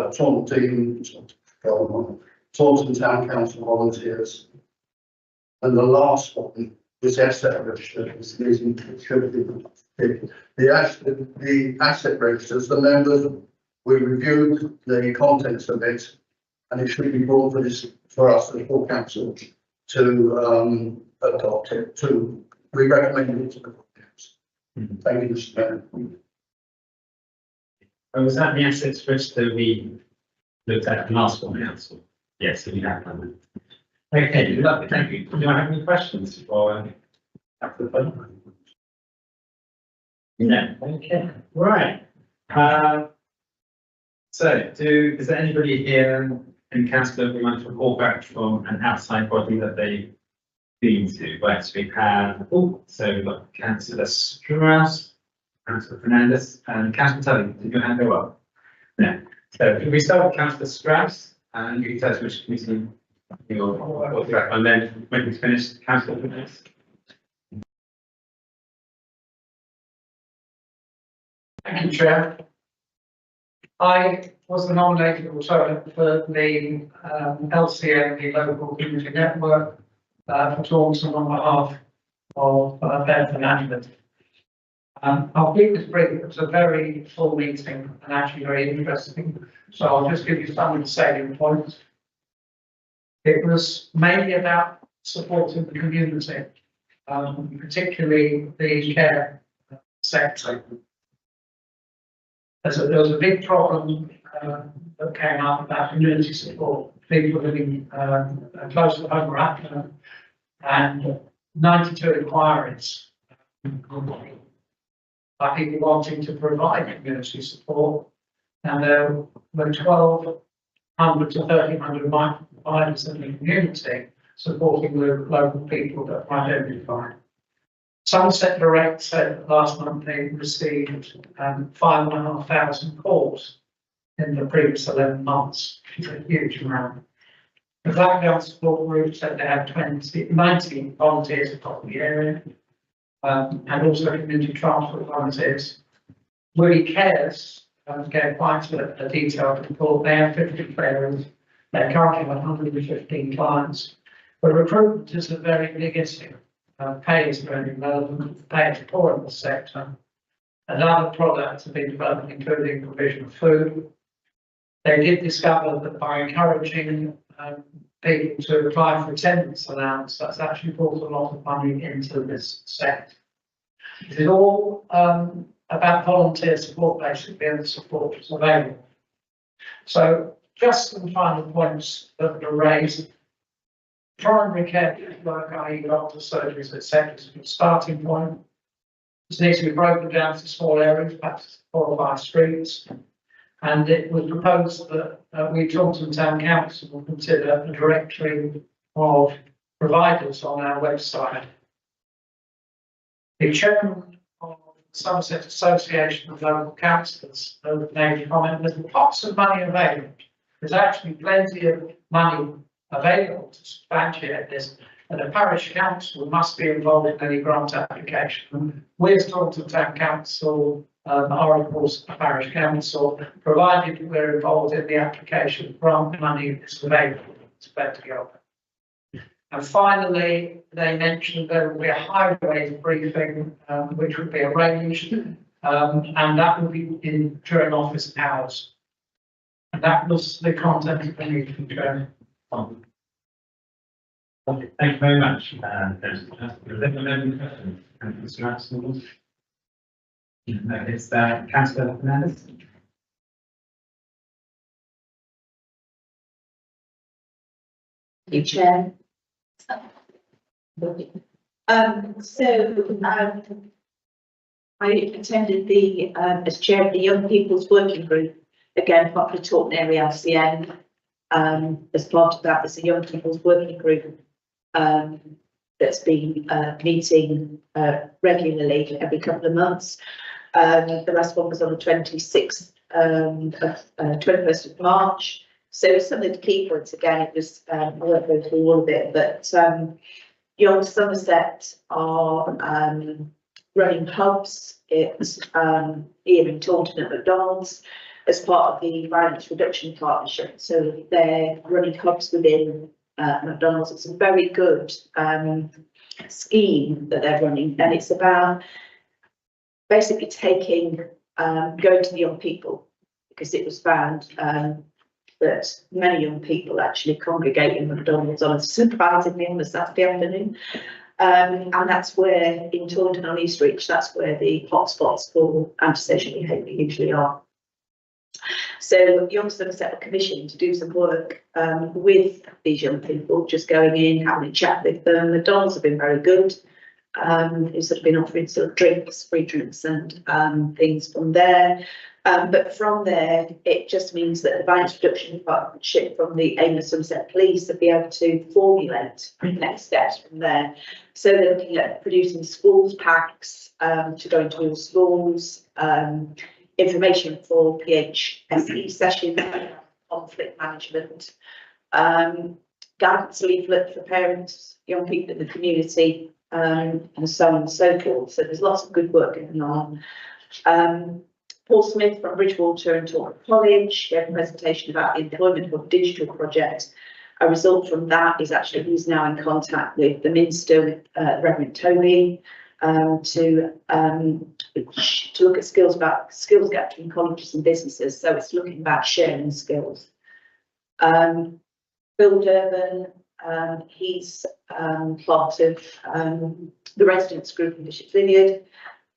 Taunton Town Council volunteers. And the last one was asset registers. The asset registers, the members, we reviewed the contents of it, and it should be brought for us as full council to adopt it. We recommend it to the full council. Thank you, Mr. Chairman. Oh, was that the assets register we looked at the last one, council? Yes, we have done that. Okay, lovely, thank you. Do I have any questions for after the phone? No, okay, right. Is there anybody here in council who wants to report back from an outside body that they've been to? Right, so we've had, so we've got Councillor Strauss, Councillor Fernandez, and Councillor Tully. Did your hand go up? No. So if we start with Councillor Strauss, and you can tell us which committee you're, and then when we've finished, Councillor Fernandez. Thank you, Chair. I was the nominated alternate for the LCA, the Local Community Network, for Taunton on behalf of Ben Fernandez. I'll keep this brief. It was a very full meeting and actually very interesting. So I'll just give you some of the salient points. It was mainly about supporting the community, particularly the care sector. There was a big problem that came up about community support, people living close to home or and 92 inquiries by people wanting to provide community support. And there were 1,200 to 1,300 providers in the community supporting the local people that were identified. Somerset Direct said that last month they received 5,500 calls in the previous 11 months, which is a huge amount. The Blackdown Support Group said they had 19 volunteers across the area, and also community transport volunteers. Willie Cares gave quite a detailed report. They have 50 carers. They currently have 115 clients. But recruitment is a very big issue. Pay is very relevant. Pay is poor in the sector. And other products have been developed, including provision of food. They did discover that by encouraging people to apply for attendance allowance, that's actually brought a lot of money into this sector. It is all about volunteer support, basically, and the support is available. So just some final points that were raised. Primary care work, i.e. doctors, surgeries, etc., is a good starting point. This needs to be broken down to small areas, perhaps 4 or 5 streets. And it was proposed that we, Taunton Town Council, will consider a directory of providers on our website. The chairman of the Somerset Association of Local Councillors made a comment that there's lots of money available. There's actually plenty of money available to substantiate this, and the parish council must be involved in any grant application. We as Taunton Town Council are of course a parish council, provided we're involved in the application, grant money is available to better go. And finally, they mentioned there will be a highways briefing, which would be arranged, and that will be during office hours. And that was the content of the meeting, Chair. Thank you very much. It's Councillor Fernandez. You Chair. I attended the, as chair of the Young People's Working Group, again, part of the Taunton Area LCN. As part of that, there's a Young People's Working Group that's been meeting regularly every couple of months. The last one was on the 26th, 21st of March. So some of the key points, again, it was, I won't go through all of it, but Young Somerset are running hubs. It's here in Taunton at McDonald's as part of the Violence Reduction Partnership. So they're running hubs within McDonald's. It's a very good scheme that they're running, and it's about basically going to the young people, because it was found that many young people actually congregate in McDonald's surprisingly on a Saturday afternoon. And that's where, in Taunton on East Reach, that's where the hotspots for antisocial behaviour usually are. So Young Somerset were commissioned to do some work with these young people, just going in, having a chat with them. McDonald's have been very good. It's sort of been offering sort of drinks, free drinks and things from there. But from there, it just means that the Violence Reduction Partnership from the aim of Somerset Police will be able to formulate next steps from there. So they're looking at producing schools packs to go into all schools, information for PHSE sessions, conflict management, guidance leaflet for parents, young people in the community, and so on and so forth. So there's lots of good work going on. Paul Smith from Bridgewater and Taunton College gave a presentation about the Employment Hub Digital project. A result from that is actually he's now in contact with the Minster, with Reverend Tony, to look at skills gap between colleges and businesses. So it's looking about sharing skills. Bill Durban, he's part of the residents group in Bishop's Vineyard,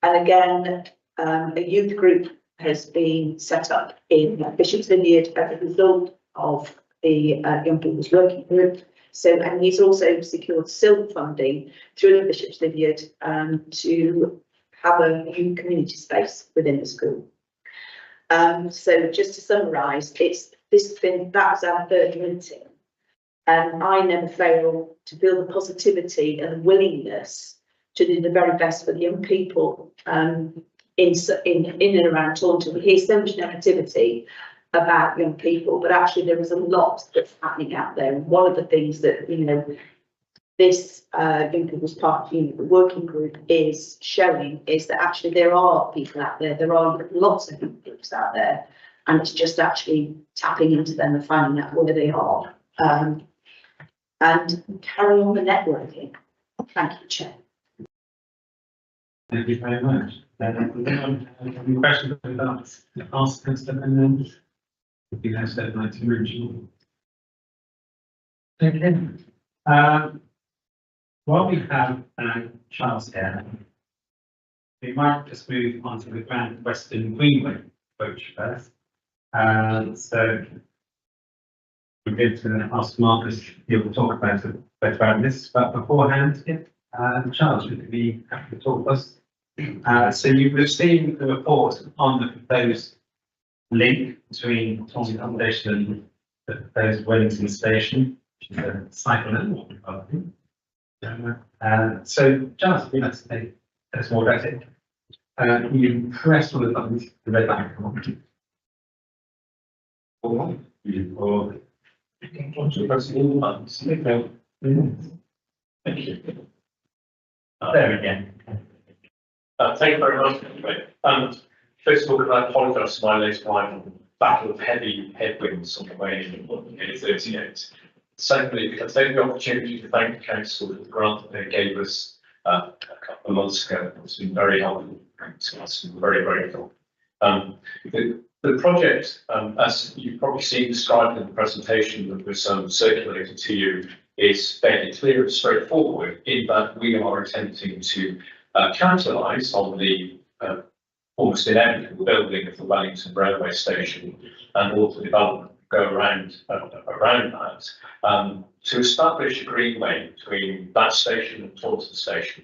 and again a youth group has been set up in Bishop's Vineyard as a result of the Young People's Working Group. So, and he's also secured silver funding through the Bishop's Vineyard to have a new community space within the school. So just to summarise, that was our third meeting, and I never fail to feel the positivity and the willingness to do the very best for the young people in and around Taunton. We hear so much negativity about young people, but actually there is a lot that's happening out there. And one of the things that, you know, this Young People's Party working group is showing is that actually there are people out there, there are lots of young groups out there, and it's just actually tapping into them and finding out where they are. And carry on the networking. Thank you, Chair. Thank you very much. Any questions about ask Mr. and if you have said like to mention. Okay. While we have Charles here, we might just move on to the Grand Western Greenway approach first. So we're going to ask Marcus, he will talk about this, but beforehand, Charles, would you be happy to talk to us? So you've received the report on the proposed link between Taunton Accommodation and the proposed Wellington Station, which is a cycle lane. So Charles, would you like to tell us more about it? You press all the buttons, the red button come on. Or press all the buttons. Thank you. There again. Thank you very much. Anyway, first of all, can I apologise for my late arrival? Battle of heavy headwinds on the way in A38. Secondly, because I take the opportunity to thank the council for the grant that they gave us a couple of months ago. It's been very helpful to us, very grateful. The project, as you've probably seen described in the presentation that was circulated to you, is fairly clear and straightforward in that we are attempting to capitalise on the almost inevitable building of the Wellington railway station and all the development go around that, to establish a greenway between that station and Taunton Station,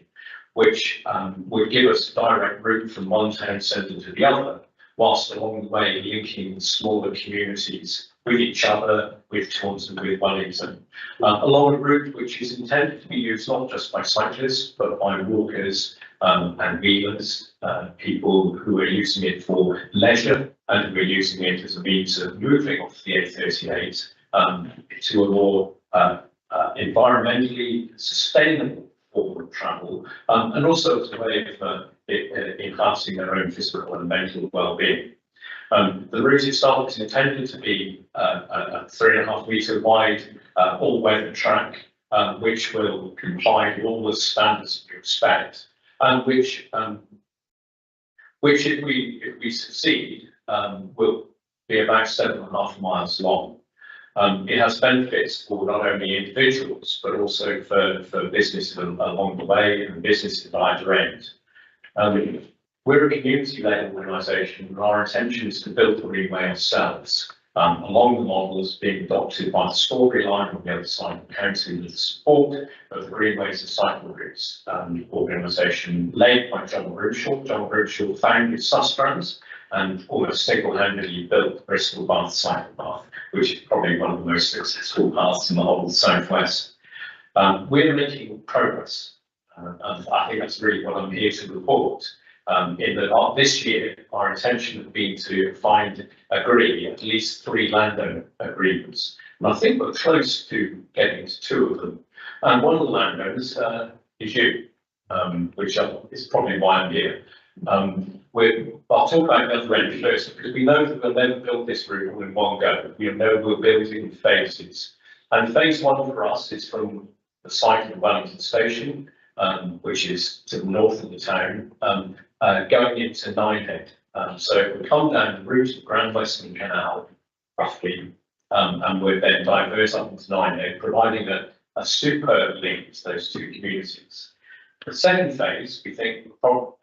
which would give us a direct route from one town centre to the other, whilst along the way linking smaller communities with each other, with Taunton, with Wellington, along a route which is intended to be used not just by cyclists, but by walkers and wheelers, people who are using it for leisure and who are using it as a means of moving off the A38 to a more environmentally sustainable form of travel, and also as a way of enhancing their own physical and mental well-being. The route itself is intended to be a 3.5 metre wide all-weather track, which will comply with all the standards you expect, and which if we succeed, will be about 7.5 miles long. It has benefits for not only individuals, but also for businesses along the way and businesses at either end. We're a community-led organisation, and our intention is to build the greenway ourselves, along the models being adopted by the Strawberry Line on the other side of the county, with the support of the Greenways and Cycle Routes organisation led by John Rushall. John Rushall founded Sustrans and almost single-handedly built Bristol Bath Cycle Path, which is probably one of the most successful paths in the whole of the South West. We're making progress, and I think that's really what I'm here to report. In that this year, our intention has been to agree at least 3 landowner agreements. And I think we're close to getting to 2 of them. And one of the landowners is you, which is probably why I'm here. I'll talk about the other end first, because we know that we'll never build this route all in one go. We know we're building in phases. And phase 1 for us is from the site of Wellington Station, which is to the north of the town, going into Ninehead. So it will come down the route of Grand Western Canal, roughly, and we'll then divert up into Ninehead, providing a superb link to those 2 communities. The second phase, we think,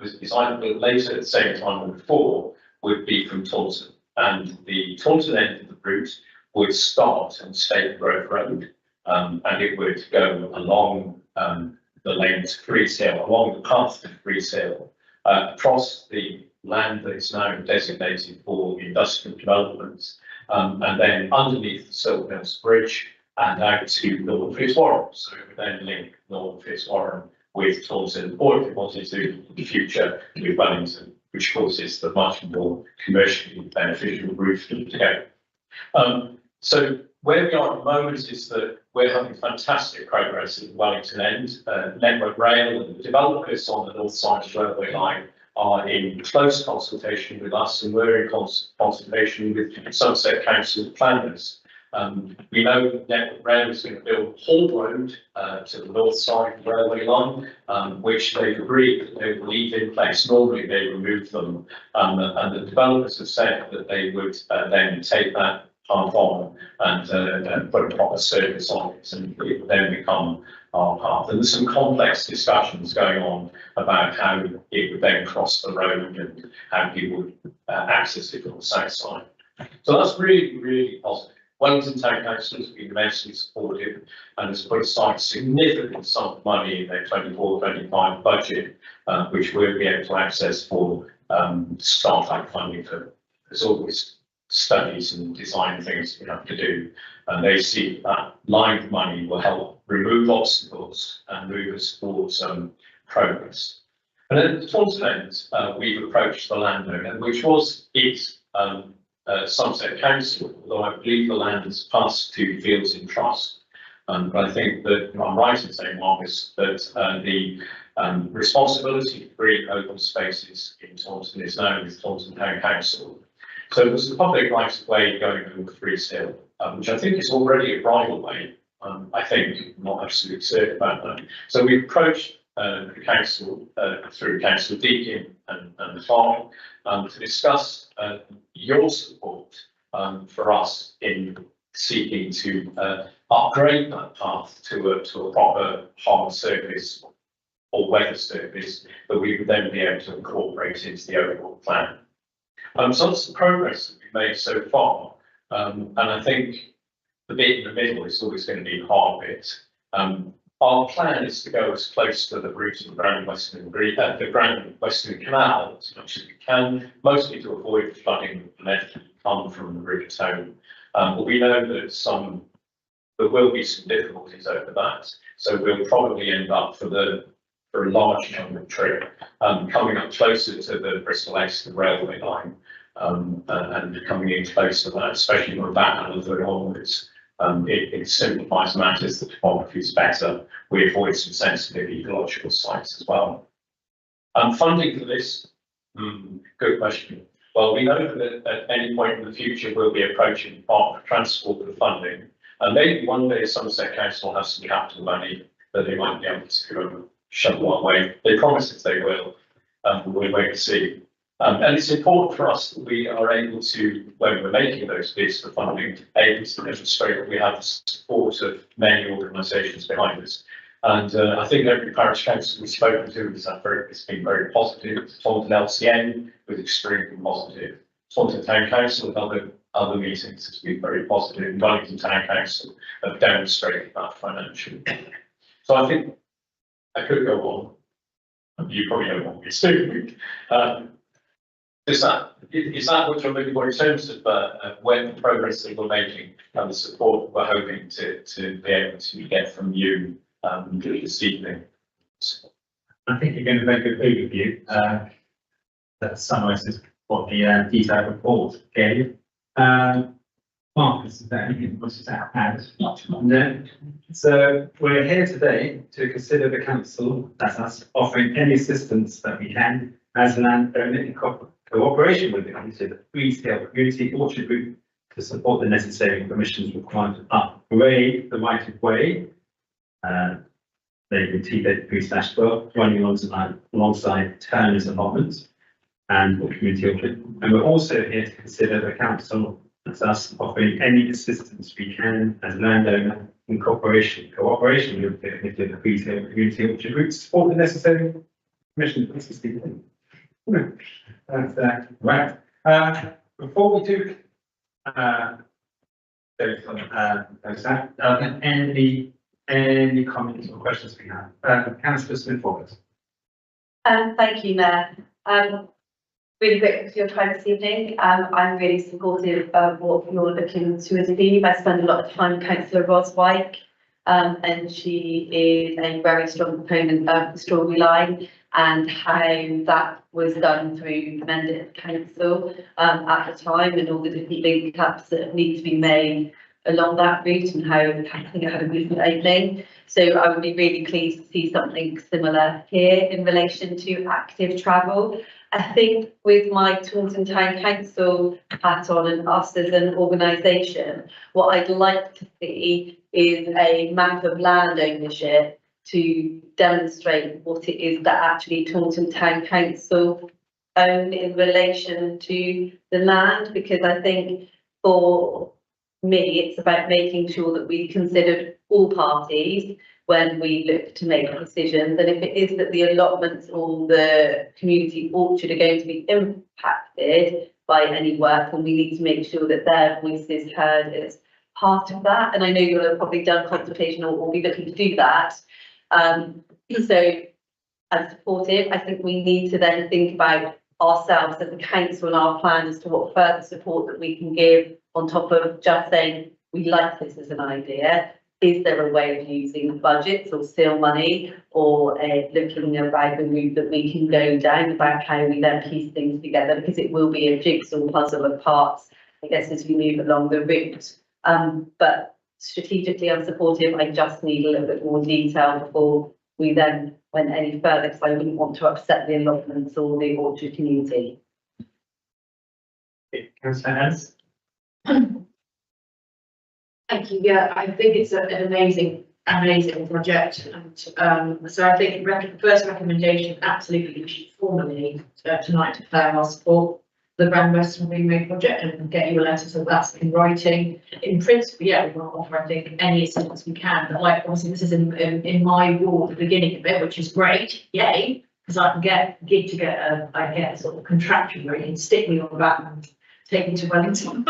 is either built later at the same time or before, would be from Taunton. And the Taunton end of the route would start on State Grove Road, and it would go along the lane to Freesale, along the path to Freesale, across the land that is now designated for industrial developments, and then underneath the Silk Mills Bridge and out to Northern Fitzwarren. So it would then link Northern Fitzwarren with Taunton, or if it wanted to in the future with Wellington, which of course is the much more commercially beneficial route to go. So where we are at the moment is that we're having fantastic progress at the Wellington end. Network Rail and the developers on the north side of the railway line are in close consultation with us, and we're in consultation with Somerset Council planners. We know that Network Rail is going to build Hall Road to the north side of the railway line, which they've agreed that they will leave in place. Normally they remove them, and the developers have said that they would then take that path on and put a proper service on it, and it would then become our path. And there's some complex discussions going on about how it would then cross the road and how people would access it from the south side. So that's really, really positive. Wellington Town Council has been immensely supportive and has put aside a significant sum of money in their 24-25 budget, which we'll be able to access for start-up funding for, there's always studies and design things we have to do. And they see that line of money will help remove obstacles and move us towards progress. And at the Taunton end, we've approached the landowner, which was its Somerset Council, although I believe the land has passed to Fields in Trust. But I think that I'm right in saying, Marcus, that the responsibility to create open spaces in Taunton is now with Taunton Town Council. So there's a public right of way going over Freesale, which I think is already a bridle way. I think, I'm not absolutely certain about that. So we approached the council through Councillor Deane and the farm to discuss your support for us in seeking to upgrade that path to a proper hard surface or weather surface that we would then be able to incorporate into the overall plan. So that's the progress that we've made so far. And I think the bit in the middle is always going to be the hard bit. Our plan is to go as close to the route of the Grand Western Canal as much as we can, mostly to avoid flooding that come from the river Tone. But we know that there will be some difficulties over that. So we'll probably end up for a large chunk of the trip, coming up closer to the Bristol Exeter railway line, and coming in closer to that, especially from that and other onwards. It simplifies matters, the topography is better, we avoid some sensitive ecological sites as well. Funding for this, good question. Well, we know that at any point in the future, we'll be approaching the Department of Transport for funding. And maybe one day Somerset Council will have some capital money that they might be able to shovel our way. They promise that they will, we'll wait to see. And it's important for us that we are able to, when we're making those bids for funding, able to demonstrate that we have the support of many organisations behind us. And I think every parish council we've spoken to it's been very positive. Taunton LCN was extremely positive. Taunton Town Council and other meetings has been very positive. And Donington Town Council have demonstrated that financially. So I think I could go on. You probably don't want me to. Is that what you're looking for in terms of when the progress that we're making and the support we're hoping to be able to get from you this evening? I think you're going to make a good overview that summarises what the detailed report gave. Marcus, is there anything else to add? No. So we're here today to consider the council, that's us, offering any assistance that we can as a landowner in cooperation with the Free-Scale Community Orchard Group to support the necessary permissions required to upgrade the right of way. They would T33/12 running alongside Turner's allotments and the community orchard. And we're also here to consider the council, that's us, offering any assistance we can as a landowner in cooperation with the Free-Scale Community Orchard Group to support the necessary permissions. That's right. Before we do any comments or questions we have? Councillor Smith Roberts. Thank you, Mayor. Really grateful for your time this evening. I'm really supportive of what you're looking to achieve. I spend a lot of time with Councillor Roswike, and she is a very strong proponent of the Strawberry Line and how that was done through the Mendip Council at the time, and all the different link ups that need to be made along that route, and how I think it had a movement opening. So I would be really pleased to see something similar here in relation to active travel. I think with my Taunton Town Council hat on and us as an organisation, what I'd like to see is a map of land ownership to demonstrate what it is that actually Taunton Town Council own in relation to the land, because I think for me, it's about making sure that we considered all parties when we look to make decisions. And if it is that the allotments or the community orchard are going to be impacted by any work, and we need to make sure that their voice is heard as part of that. And I know you'll have probably done consultation or be looking to do that. So I'm supportive. I think we need to then think about ourselves as a council and our plan as to what further support that we can give on top of just saying we like this as an idea. Is there a way of using budgets or seal money, or looking about the route that we can go down about how we then piece things together, because it will be a jigsaw puzzle of parts, I guess, as we move along the route. But strategically I'm supportive. I just need a little bit more detail before we then went any further, because I wouldn't want to upset the allotments or the orchard community. Councillor Hens. Thank you. Yeah, I think it's an amazing project. And so I think the first recommendation, absolutely, we should formally tonight declare our support for the Grand Western Greenway project and get you a letter so that's in writing. In principle, yeah, we want to offer, I think, any assistance we can. But like, obviously, this is in my ward, the beginning of it, which is great. Yay, because I can get a sort of contractual where you can stick me on the back and take me to Wellington.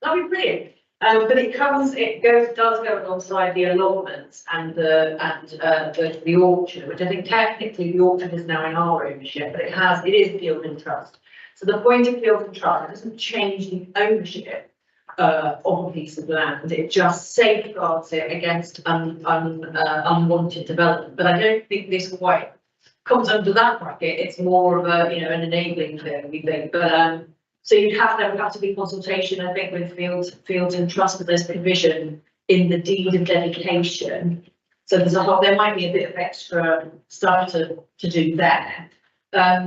that'd be brilliant. But it does go alongside the allotments and the orchard, which I think technically the orchard is now in our ownership, but it is field and trust. So the point of field and trust doesn't change the ownership of a piece of land, it just safeguards it against unwanted development. But I don't think this quite comes under that bracket. It's more of a, you know, an enabling thing, we think. But so there would have to be consultation, I think, with fields and trust, but there's provision in the deed of dedication. So there might be a bit of extra stuff to do there.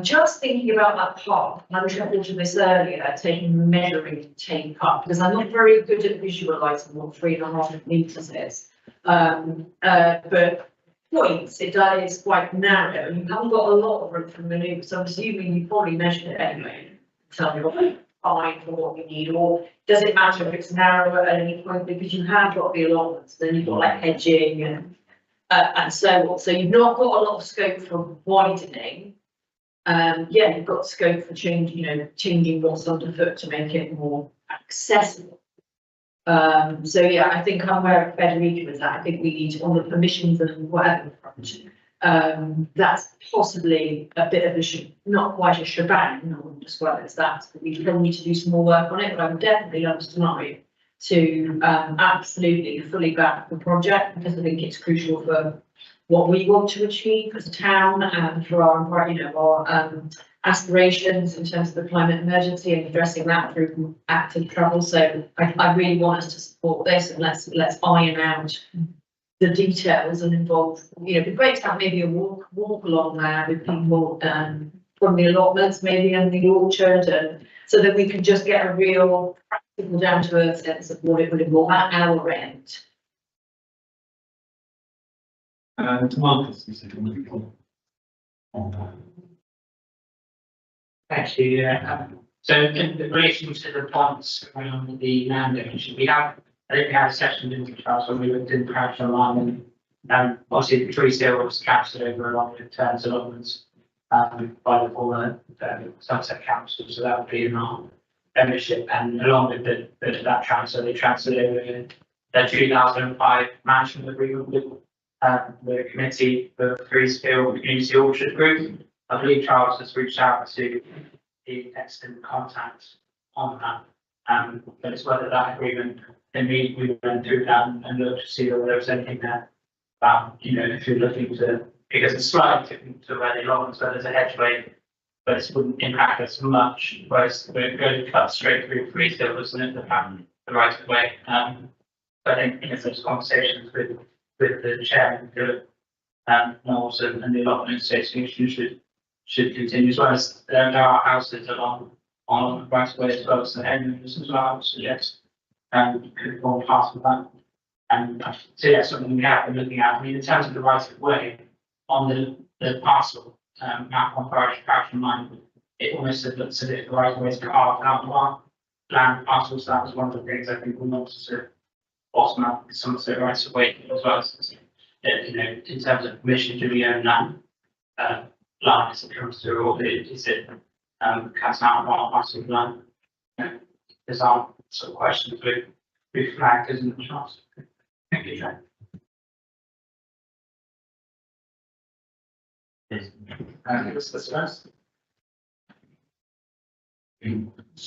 Just thinking about that part, I wish I thought of this earlier, taking measuring tape up, because I'm not very good at visualising what 3.5 metres is. But points, it is quite narrow. You haven't got a lot of room for manoeuvre, so I'm assuming you probably measured it anyway. Tell me what fine for what we need, or does it matter if it's narrow at any point, because you have got the allotments, then you've got like hedging and so on. So you've not got a lot of scope for widening. Yeah, you've got scope for changing what's underfoot to make it more accessible. So yeah, I think I'm where Federica was at. I think we need on the permissions and whatever front. That's possibly a bit of not quite a shebang, not as well as that, but we still need to do some more work on it. But I would definitely love tonight to absolutely fully back the project, because I think it's crucial for what we want to achieve as a town and for our aspirations in terms of the climate emergency and addressing that through active travel. So I really want us to support this, and let's iron out the details and involve, it'd be great to have maybe a walk along there with people from the allotments, maybe in the orchard, and so that we can just get a real practical down to earth sense of what it would involve at our end. Marcus, you said. Thank you. So in relation to the points around the land ownership, I think we had a session in the class when we looked in parish online, and obviously the tree sale was transferred over along with terms allotments by the former Sunset Council, so that would be in our ownership, and along with that transfer, they transferred over their 2005 management agreement with the committee for Freesfield Community Orchard Group. I believe Charles has reached out to the extant contact on that, but it's whether that agreement, we went through that and looked to see whether there was anything there about, if you're looking to, because it's slightly different to where the allotments, where there's a hedgeway, but it wouldn't impact us much, whereas we're going to cut straight through Freesfield, isn't it, the right of way. I think if there's conversations with the chairman, and also and the allotment association should continue, as well as there are houses along on the right of way as well as the homeowners as well, I would suggest, could form part of that. And so yeah, something we have been looking at. I mean, in terms of the right of way on the parcel map on parish online, it almost looks as if the right of way is carved out of our land parcels. That was one of the things I think we wanted to bottom up with some of the rights of way as well as, in terms of permission, do we own that land as it comes through, or is it cut out of our parcel of land? There's our sort of questions we flagged as in the chance. Thank you, Jack.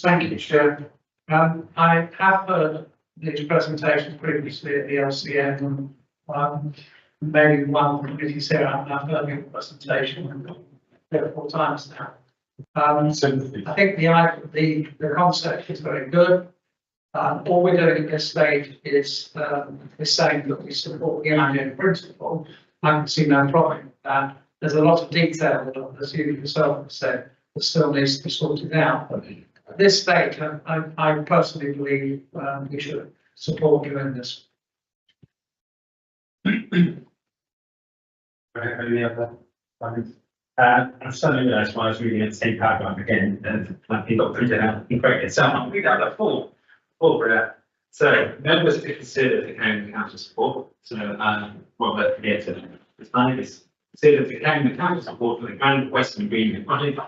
Thank you, Chair. I have heard these presentations previously at the LCN, and maybe one of the committees here, I've heard your presentation 3 or 4 times now. I think the concept is very good. All we're doing at this stage is saying that we support the idea in principle. I can see no problem with that. There's a lot of detail that, as you yourself have said, that still needs to be sorted out. But at this stage, I personally believe we should support you in this. Any other comments? I suddenly realised when I was reading the same paragraph again, and I think got printed out incorrectly. So I'll read out the full So members to consider declaring the council support. So Robert here to define this. Consider declaring the council support for the Grand Western Greenway project,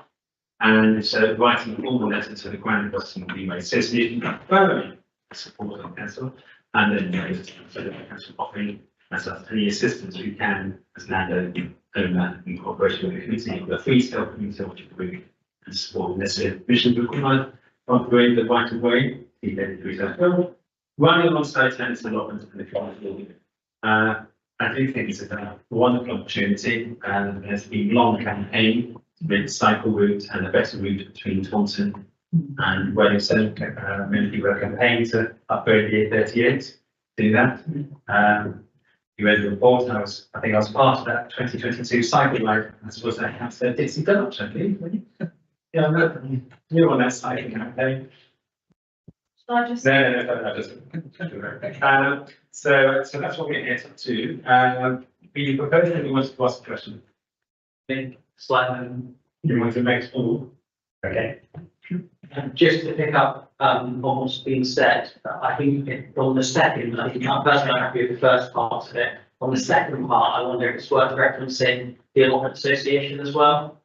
and so writing a formal letter to the Grand Western Greenway Association confirming support of the council. And then the council offering as any assistance we can as landowner in cooperation with the community, the free scale community, which we and support necessary mission required, upgrade the right of way, running alongside tenants allotments and the community. I do think it's a wonderful opportunity, and there's been long campaign to make the cycle route and a better route between Taunton and Wellington. Many people are campaigning to upgrade the A38, do that. You read the report, and I think I was part of that 2022 cycle life. I suppose that counts there. Dixie Dutch, I believe. Yeah, you're on that cycling campaign. Shall I just? No, just. So that's what we're here to do. We propose that we want to ask a question. Slightly. You want to make all? Okay. Just to pick up on what's been said, I think on the second, I think I'm personally happy with the first part of it. On the second part, I wonder if it's worth referencing the allotment association as well.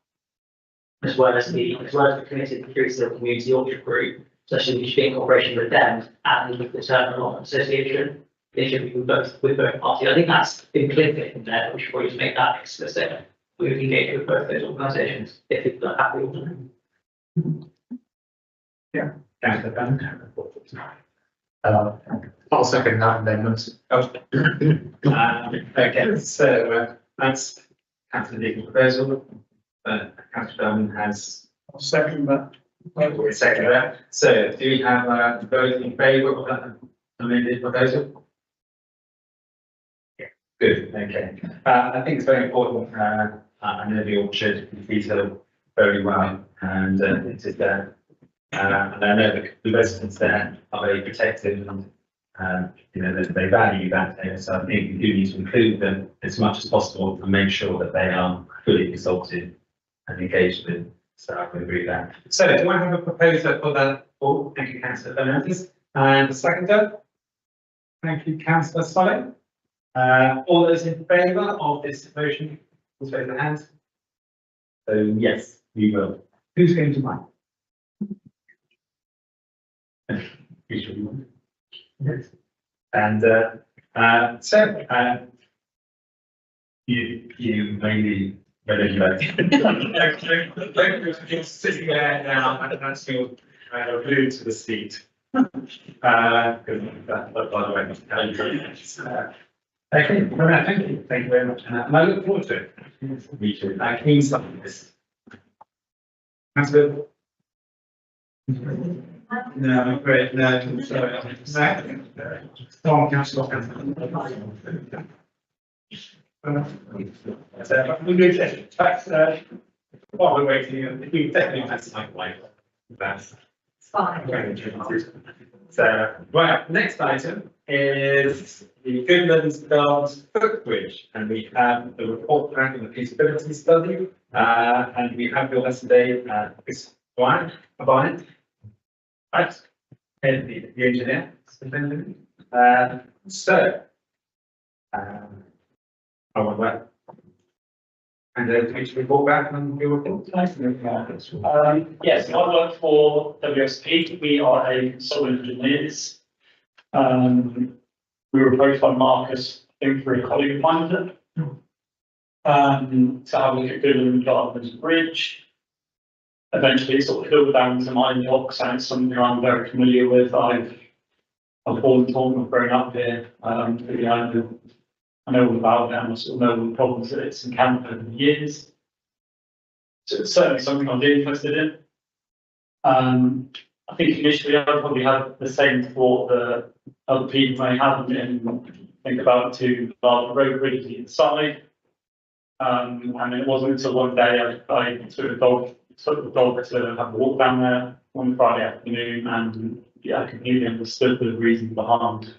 As well as the committed freestyle community orchard group, especially we should be in cooperation with them and with the term allotment association. They should be with both parties. I think that's implicit in there, but we should probably just make that explicit. We would engage with both those organisations if people are happy with them. Yeah. I'll second that amendment. Okay, so that's Councillor Deane's proposal. Councillor Bellman has. I'll second that. Second that. So do we have a vote in favour of that amended proposal? Yeah, good, okay. I think it's very important. I know the orchard detail very well, and it is there. And I know the residents there are very protective and you know, they value that there. So I think we do need to include them as much as possible and make sure that they are fully consulted and engaged with. So I would agree with that. So do I have a proposer for that? Oh, thank you, Councillor Fernandez. And a seconder? Thank you, Councillor Solly. All those in favour of this motion, please raise their hands. So yes, we will. Who's going to mind? Yes. And you maybe whether you like you're sitting there now and that's your glued to the seat. Because that, by the way, okay, well, thank you very much, and I look forward to it. Me too. Keen stuff like this. That's good. No, great, no, sorry. Tom, Councillor. We do tax, while we're waiting, we definitely have to like life. That's fine. So, right, next item is the Goodlands Downs footbridge, and we have the report back on the feasibility study, and we have your lesson today, Chris Brian, right, and the engineer. I want that. And then we should report back on your report. Yes, I work for WSP. We are a consultant engineers. We were approached by Marcus, I think, through a colleague of mine, to have a look at Goodland Gardens Bridge. Eventually, it sort of filled down to my inbox, and it's something I'm very familiar with. I've born and taught and grown up here. I know all about it, and I sort of know all the problems that it's encountered over the years. So it's certainly something I'm really interested in. I think initially I probably had the same thought that other people may have, and think about two large road bridges either side. And it wasn't until one day I took the dog to have a walk down there one Friday afternoon, and yeah, I completely understood the reason behind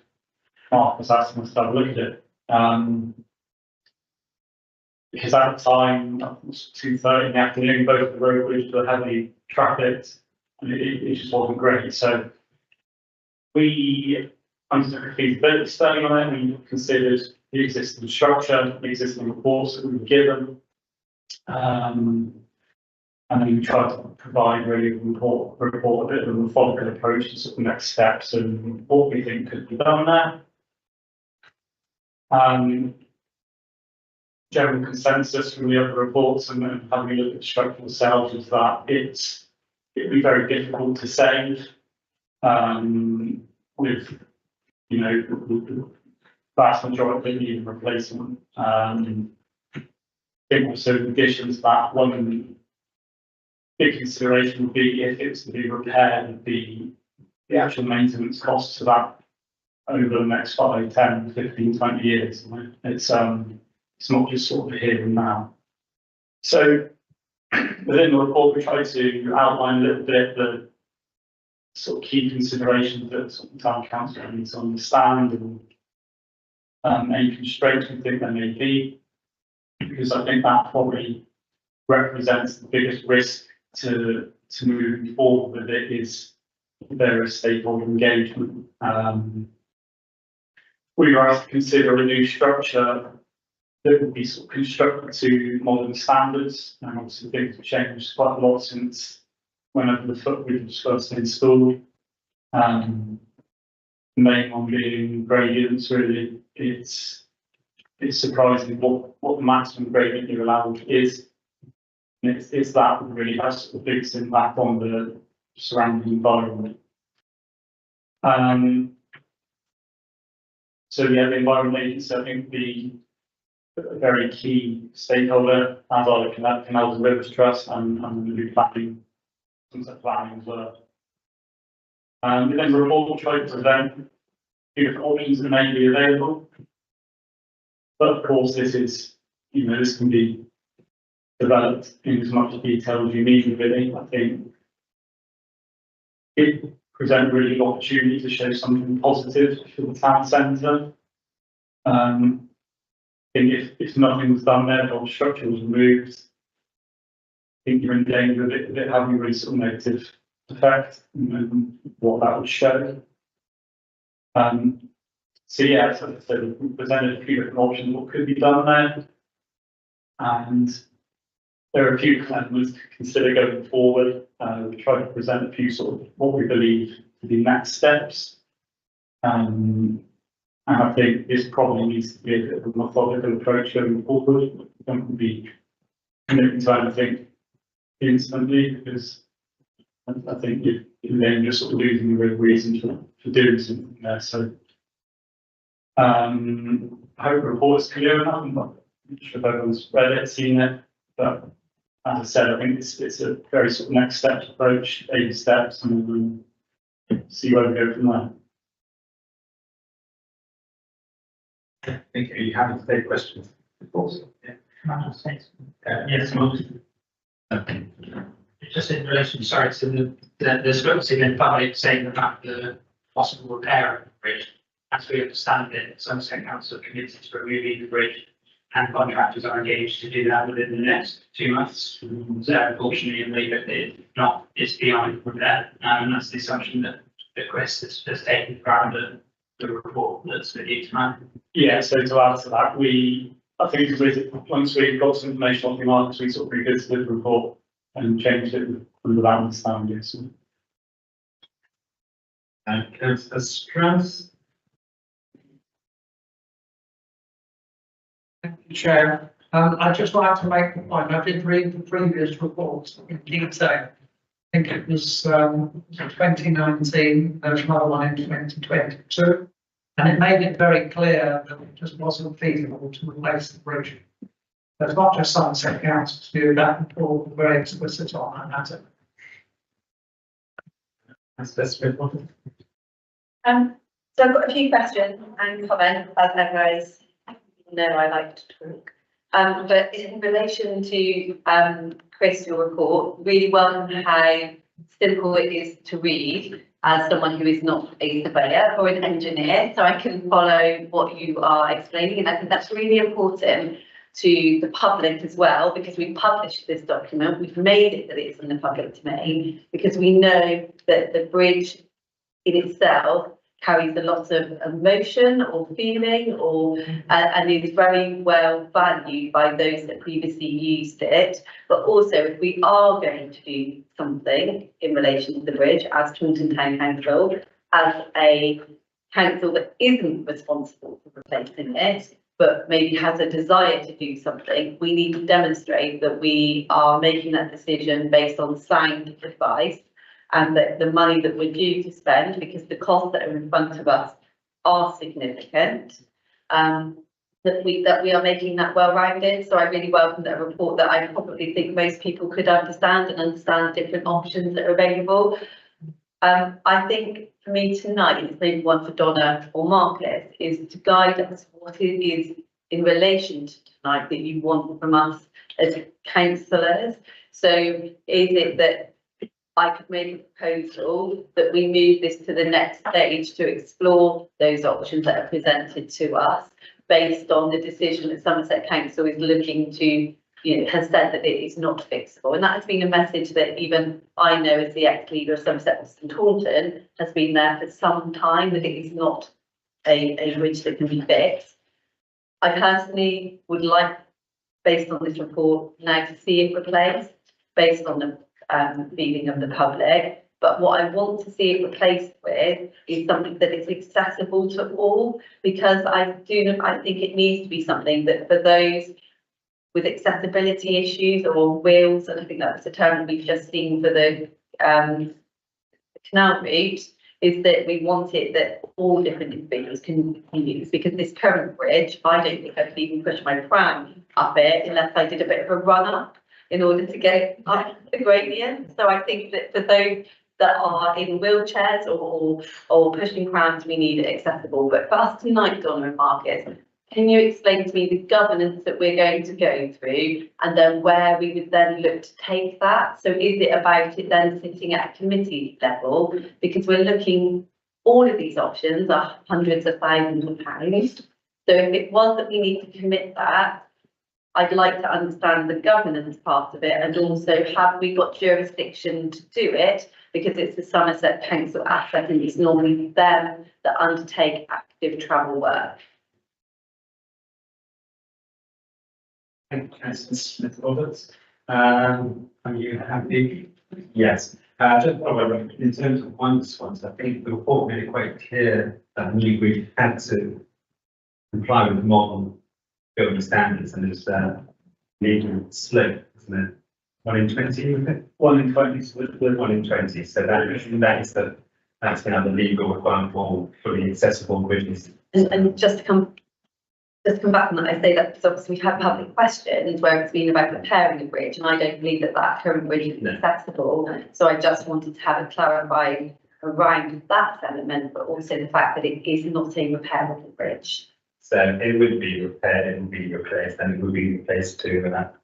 Marcus asking us to have a look at it. Because at the time, it was 2:30 in the afternoon, both the road bridges were heavily trafficked, and it just wasn't great. So we undertook a feasibility study on it. We considered the existing structure, the existing reports that we were given. And then we try to provide really a report a bit of a methodical approach to sort of next steps and what we think could be done there. General consensus from the other reports and then having a look at the structure themselves is that it'd be very difficult to save with, you know, the vast majority of need replacement. I think also in addition to that, one big consideration would be if it's to be repaired, the actual maintenance costs of that over the next 5, 10, 15, 20 years. It's not just sort of here and now. So within the report, we try to outline a little bit the sort of key considerations that sort of town council needs to understand and any constraints we think there may be, because I think that probably represents the biggest risk to moving forward with it is various stakeholder engagement. We were asked to consider a new structure that would be sort of constructed to modern standards, and obviously things have changed quite a lot since whenever the footbridge was first installed. The main one being gradients, really. It's surprising what the maximum gradient you're allowed is. And it's that really has the biggest impact on the surrounding environment. So yeah, the Environment Agency, I think, be a very key stakeholder, as are the Canals and Rivers Trust and the new planning, things like planning as well. And then the report tried to present different options that may be available. But of course, this is, you know, this can be developed in as much detail as you need, really. I think it presents really an opportunity to show something positive for the town centre. I think if nothing was done there, the whole structure was removed, I think you're in danger of it having a really sort of negative effect and what that would show. So yeah, as I said, we presented a few different options what could be done there, and there are a few elements to consider going forward. We tried to present a few sort of what we believe to be next steps. And I think this probably needs to be a bit of a methodical approach going forward. We don't be committing to anything instantly, because I think you're then just sort of losing the real reason for doing something there. So I hope the report is clear enough. I'm not sure if everyone's read it, seen it, but as I said, I think it's a very sort of next steps approach, 8 steps, and we'll see where we go from there. Thank you. Are you happy to take questions? Of course. Yeah. Yes, just in relation, sorry, to the discrepancy in public saying about the possible repair of the bridge. As we understand it, Somerset Council are committed to removing the bridge, and contractors are engaged to do that within the next 2 months. So unfortunately, in leave it, not, it's beyond repair, and that's the assumption that Chris has taken from the report that's with you tonight. Yeah, so to add to that, I think once we got some information on the markets, we sort of revisited the report and changed it under that understanding. So. Councillor Strauss. Thank you, Chair. I'd just like to make a point. I did read the previous reports in detail. I think it was 2019, there was another one in 2022, and it made it very clear that it just wasn't feasible to replace the bridge. There's not just Somerset Council to do that, and all very explicit on that matter. So I've got a few questions and comments, as always. You know I like to talk. But in relation to Chris, your report, really welcome how simple it is to read as someone who is not a surveyor or an engineer, so I can follow what you are explaining, and I think that's really important to the public as well, because we published this document, we've made it that it's in the public domain, because we know that the bridge in itself carries a lot of emotion or feeling and is very well valued by those that previously used it. But also, if we are going to do something in relation to the bridge as Taunton Town Council, as a council that isn't responsible for replacing it, but maybe has a desire to do something, we need to demonstrate that we are making that decision based on sound advice, and that the money that we're due to spend, because the costs that are in front of us are significant, that we are making that well-rounded. So I really welcome that report that I probably think most people could understand and understand different options that are available. I think for me tonight, it's maybe one for Donna or Marcus, is to guide us what it is in relation to tonight that you want from us as councillors. So is it that I could make a proposal that we move this to the next stage to explore those options that are presented to us based on the decision that Somerset Council is looking to, has said that it is not fixable. And that has been a message that even I know as the ex-leader of Somerset and Taunton has been there for some time, that it is not a bridge that can be fixed. I personally would like, based on this report, now to see it replaced, based on the feeling of the public. But what I want to see it replaced with is something that is accessible to all, because I think it needs to be something that for those with accessibility issues or wheels, and I think that's the term we've just seen for the canal route, is that we want it that all different individuals can use, because this current bridge, I don't think I could even push my pram up it unless I did a bit of a run up in order to get it up the gradient. So I think that for those that are in wheelchairs or pushing prams, we need it accessible. But for us tonight, Donna and Marcus, can you explain to me the governance that we're going to go through, and then where we would then look to take that? So is it about it then sitting at a committee level? Because we're looking, all of these options are hundreds of thousands of pounds. So if it was that we need to commit that, I'd like to understand the governance part of it, and also have we got jurisdiction to do it, because it's the Somerset Council asset and it's normally them that undertake active travel work. Thank you, Councillor Smith-Roberts. Are you happy? Yes. Just in terms of ones, I think the report made it quite clear that New Bridge had to comply with the modern building standards, and there's legal slope, isn't it? 1 in 20, isn't it? 1 in 20. 1 in 20. So that's now the legal requirement for fully accessible bridges. And just to come back on that, I say that because obviously we've had public questions where it's been about repairing a bridge, and I don't believe that current bridge is accessible. So I just wanted to have it clarified around that element, but also the fact that it is not a repairable bridge. So it would be repaired, it would be replaced, and it would be replaced to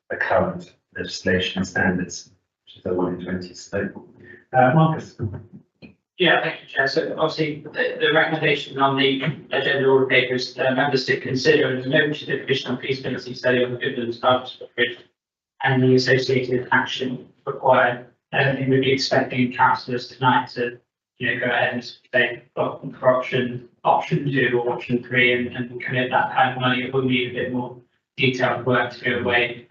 the current legislation standards, which is a 1 in 20 slope. Marcus? Yeah, thank you, Chair. So obviously, the recommendation on the agenda order paper is members to consider and note the additional feasibility study on the Goodlands Bridge and the associated action required. I don't think we'd be expecting councillors tonight to, go ahead and say, for option 2 or option 3 and commit that kind of money. It would need a bit more detailed work to go away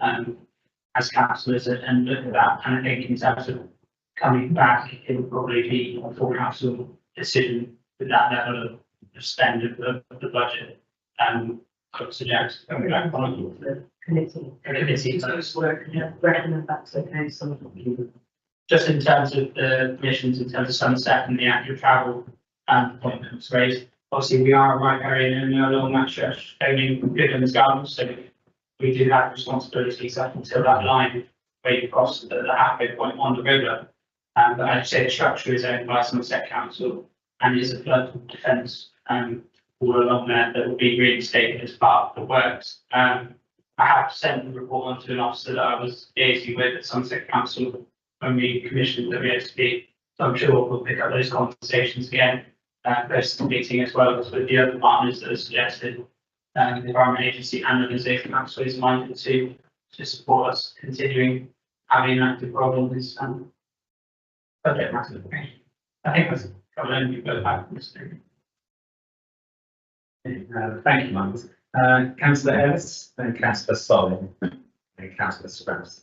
as councillors and look at that. And I think in terms of coming back, it will probably be a full council decision with that level of spend of the budget. I would suggest coming back on the committee first. Recommend that to council. Just in terms of the missions, in terms of Somerset and the actual travel appointments raised, obviously we are a riparian and we are along that stretch owning Goodlands Gardens, so we do have responsibilities up until that line where you cross the halfway point on the river. But as you say, the structure is owned by Somerset Council and is a flood defence all along there that will be reinstated as part of the works. I have sent the report on to an officer that I was liaising with at Somerset Council when we commissioned the VSP. So I'm sure we'll pick up those conversations again, post the meeting, as well as with the other partners that are suggested. The Environment Agency and the Organisation Council is minded to support us continuing having an active role in this subject matter. I think that's covered. You go back to this thing. Thank you, Miles. Councillor Ellis, then Councillor Solly, and Councillor Scraps.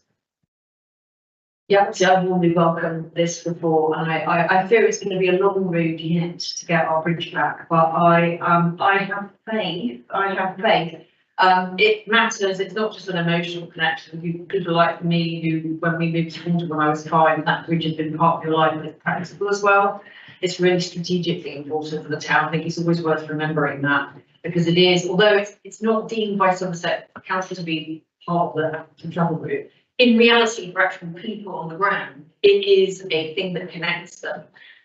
Yeah, so I warmly welcome this report, and I fear it's going to be a long road yet to get our bridge back, but I have faith, it matters, it's not just an emotional connection. People like me who, when we moved to London when I was 5, that bridge has been part of your life, and it's practical as well. It's really strategically important for the town. I think it's always worth remembering that, because it is, although it's not deemed by Somerset Council to be part of the travel route, in reality, for actual people on the ground, it is a thing that connects them.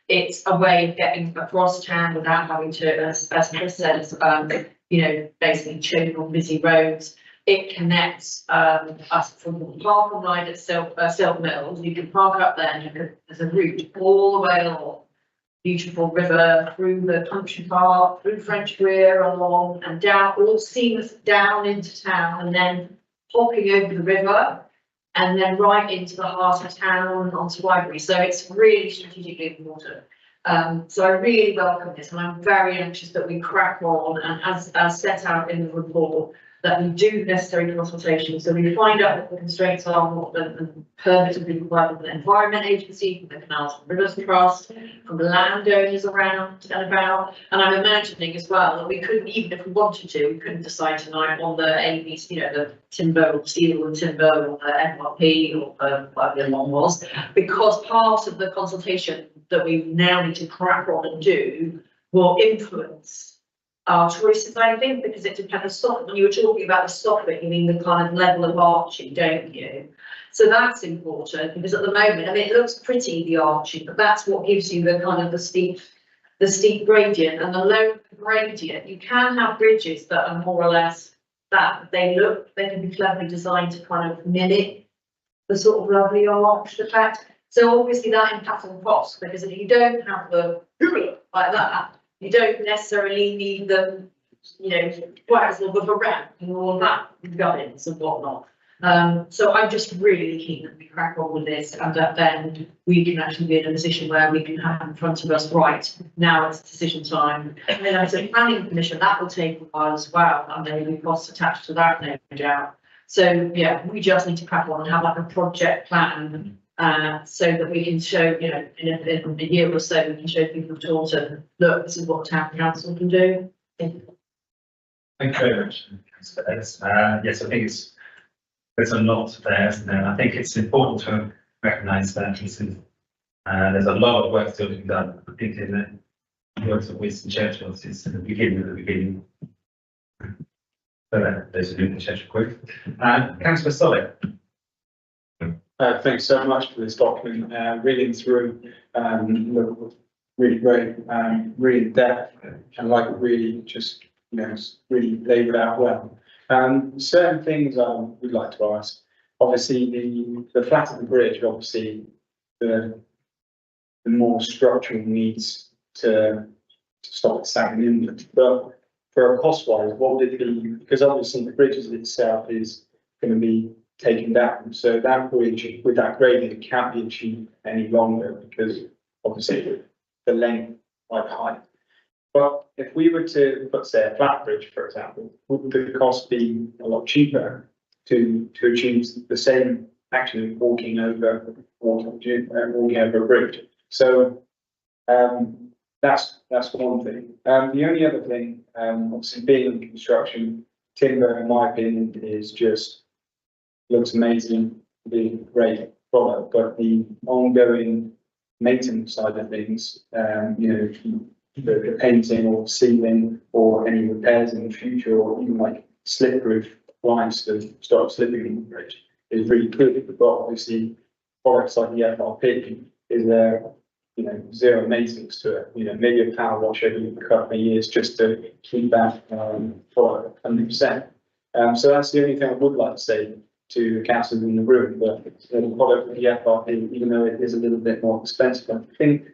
It's a way of getting across town without having to, as Chris says, basically choke on busy roads. It connects us from the park and ride at Silk Mills. You can park up there, and there's a route all the way along. Beautiful river, through the country park, through French Weir, along and down, all seamless down into town, and then hopping over the river, and then right into the heart of town onto Wybury. So it's really strategically important. So I really welcome this, and I'm very anxious that we crack on, and as set out in the report, that we do necessary consultation, so we find out what the constraints are, what the permits will be required from the Environment Agency, from the Canals and Rivers Trust, from the landowners around and about. And I'm imagining as well that we couldn't, even if we wanted to, we couldn't decide tonight on the ABC, the timber or steel and timber or the MRP or whatever the one was, because part of the consultation that we now need to crack on and do will influence our choices, I think, because it depends on, when you were talking about the soffit, you mean the kind of level of arching, don't you? So that's important, because at the moment, I mean, it looks pretty, the arching, but that's what gives you the kind of the steep gradient, and the low gradient. You can have bridges that are more or less that, they can be cleverly designed to kind of mimic the sort of lovely arched effect. So obviously that impacts on cost, because if you don't have the like that, you don't necessarily need them, quite as long of a ramp and all that gubbins and whatnot. So I'm just really keen that we crack on with this, and that then we can actually be in a position where we can have in front of us, right, now it's decision time. And then as a planning commission, that will take a while as well, and there will be costs attached to that, no doubt. So yeah, we just need to crack on and have like a project plan, so that we can show, in a year or so, we can show people at Taunton, look, this is what town council can do. Thank you very much, Councillor Ellis. Yes, I think there's a lot there, isn't there? I think it's important to recognise that this is, there's a lot of work still to be done. I think in the works of Winston Churchill, it's the beginning of the beginning. So there's a new Churchill quote. Councillor Solly. Thanks so much for this document. Reading through, really great, really in depth, and like really just, really laid it out well. Certain things I would like to ask. Obviously, the flatter the bridge, obviously, the more structural needs to stop it sagging inward. But for a cost-wise, what would it be? Because obviously the bridges itself is going to be taken down. So that bridge with that gradient can't be achieved any longer, because obviously the length, like height. But if we were to put, say, a flat bridge, for example, would the cost be a lot cheaper to achieve the same, actually walking over a bridge? So that's one thing. The only other thing, obviously being in construction, timber, in my opinion, is just looks amazing, be a great product, but the ongoing maintenance side of things, the painting or sealing or any repairs in the future, or even like slip-proof lines to stop slipping in the bridge is really good. But obviously products like the FRP is there, zero maintenance to it. Maybe a power wash every couple of years just to keep that product 100%. So that's the only thing I would like to say to the councillors in the room, but the product of the FRP, even though it is a little bit more expensive, I think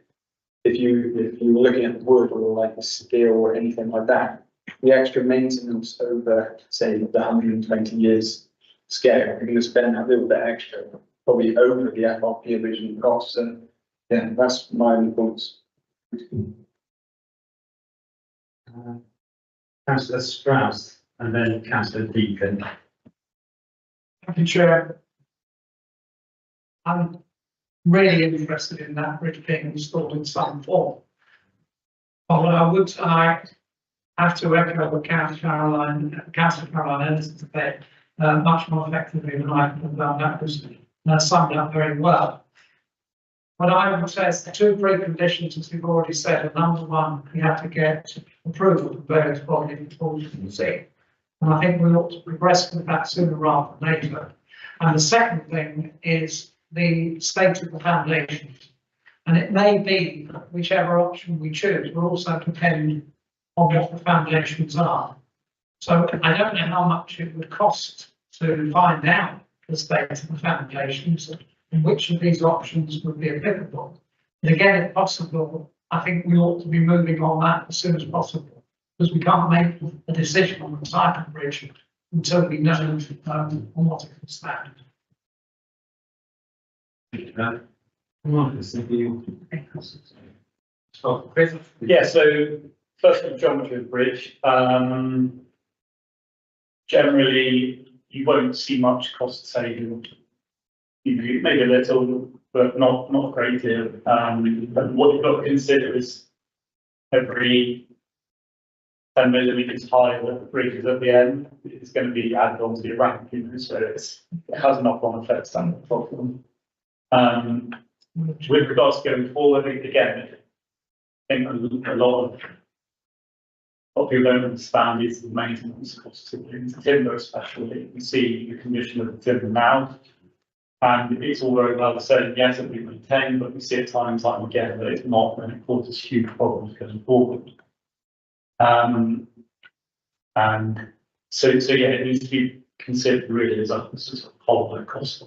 if you were looking at wood or like the steel or anything like that, the extra maintenance over, say, the 120 years scale, you're going to spend a little bit extra, probably over the FRP original cost. So yeah, that's my only points. Councillor Strauss, and then Councillor Deacon. Thank you, Chair. I'm really interested in that bridge being installed in some form. But I have to echo what Councillor Caroline Anderson said, much more effectively than I could have done. That was summed up very well. What I would say is the two preconditions, as we've already said, are number one, we have to get approval from various bodies before we can see. And I think we ought to progress with that sooner rather than later. And the second thing is the state of the foundations. And it may be that whichever option we choose will also depend on what the foundations are. So I don't know how much it would cost to find out the state of the foundations and which of these options would be applicable. And again, if possible, I think we ought to be moving on that as soon as possible, because we can't make a decision on the type of bridge until we know on what it can stand. Yeah, so first of geometry of the bridge. Generally, you won't see much cost saving. You know, maybe a little, but not a great deal. And what you've got to consider is every 10 millimetres high that the bridge is at the end is going to be added onto your ramp, you know, so it has a knock-on effect on the problem. With regards to going forward, again, I think a lot of what people don't understand is the maintenance costs of timber, especially. You see the condition of the timber now, and it's all very well saying, yes, it'll be maintained, but we see at times like again that it's not, and it causes huge problems going forward. And so yeah, it needs to be considered really as a sort of whole cost.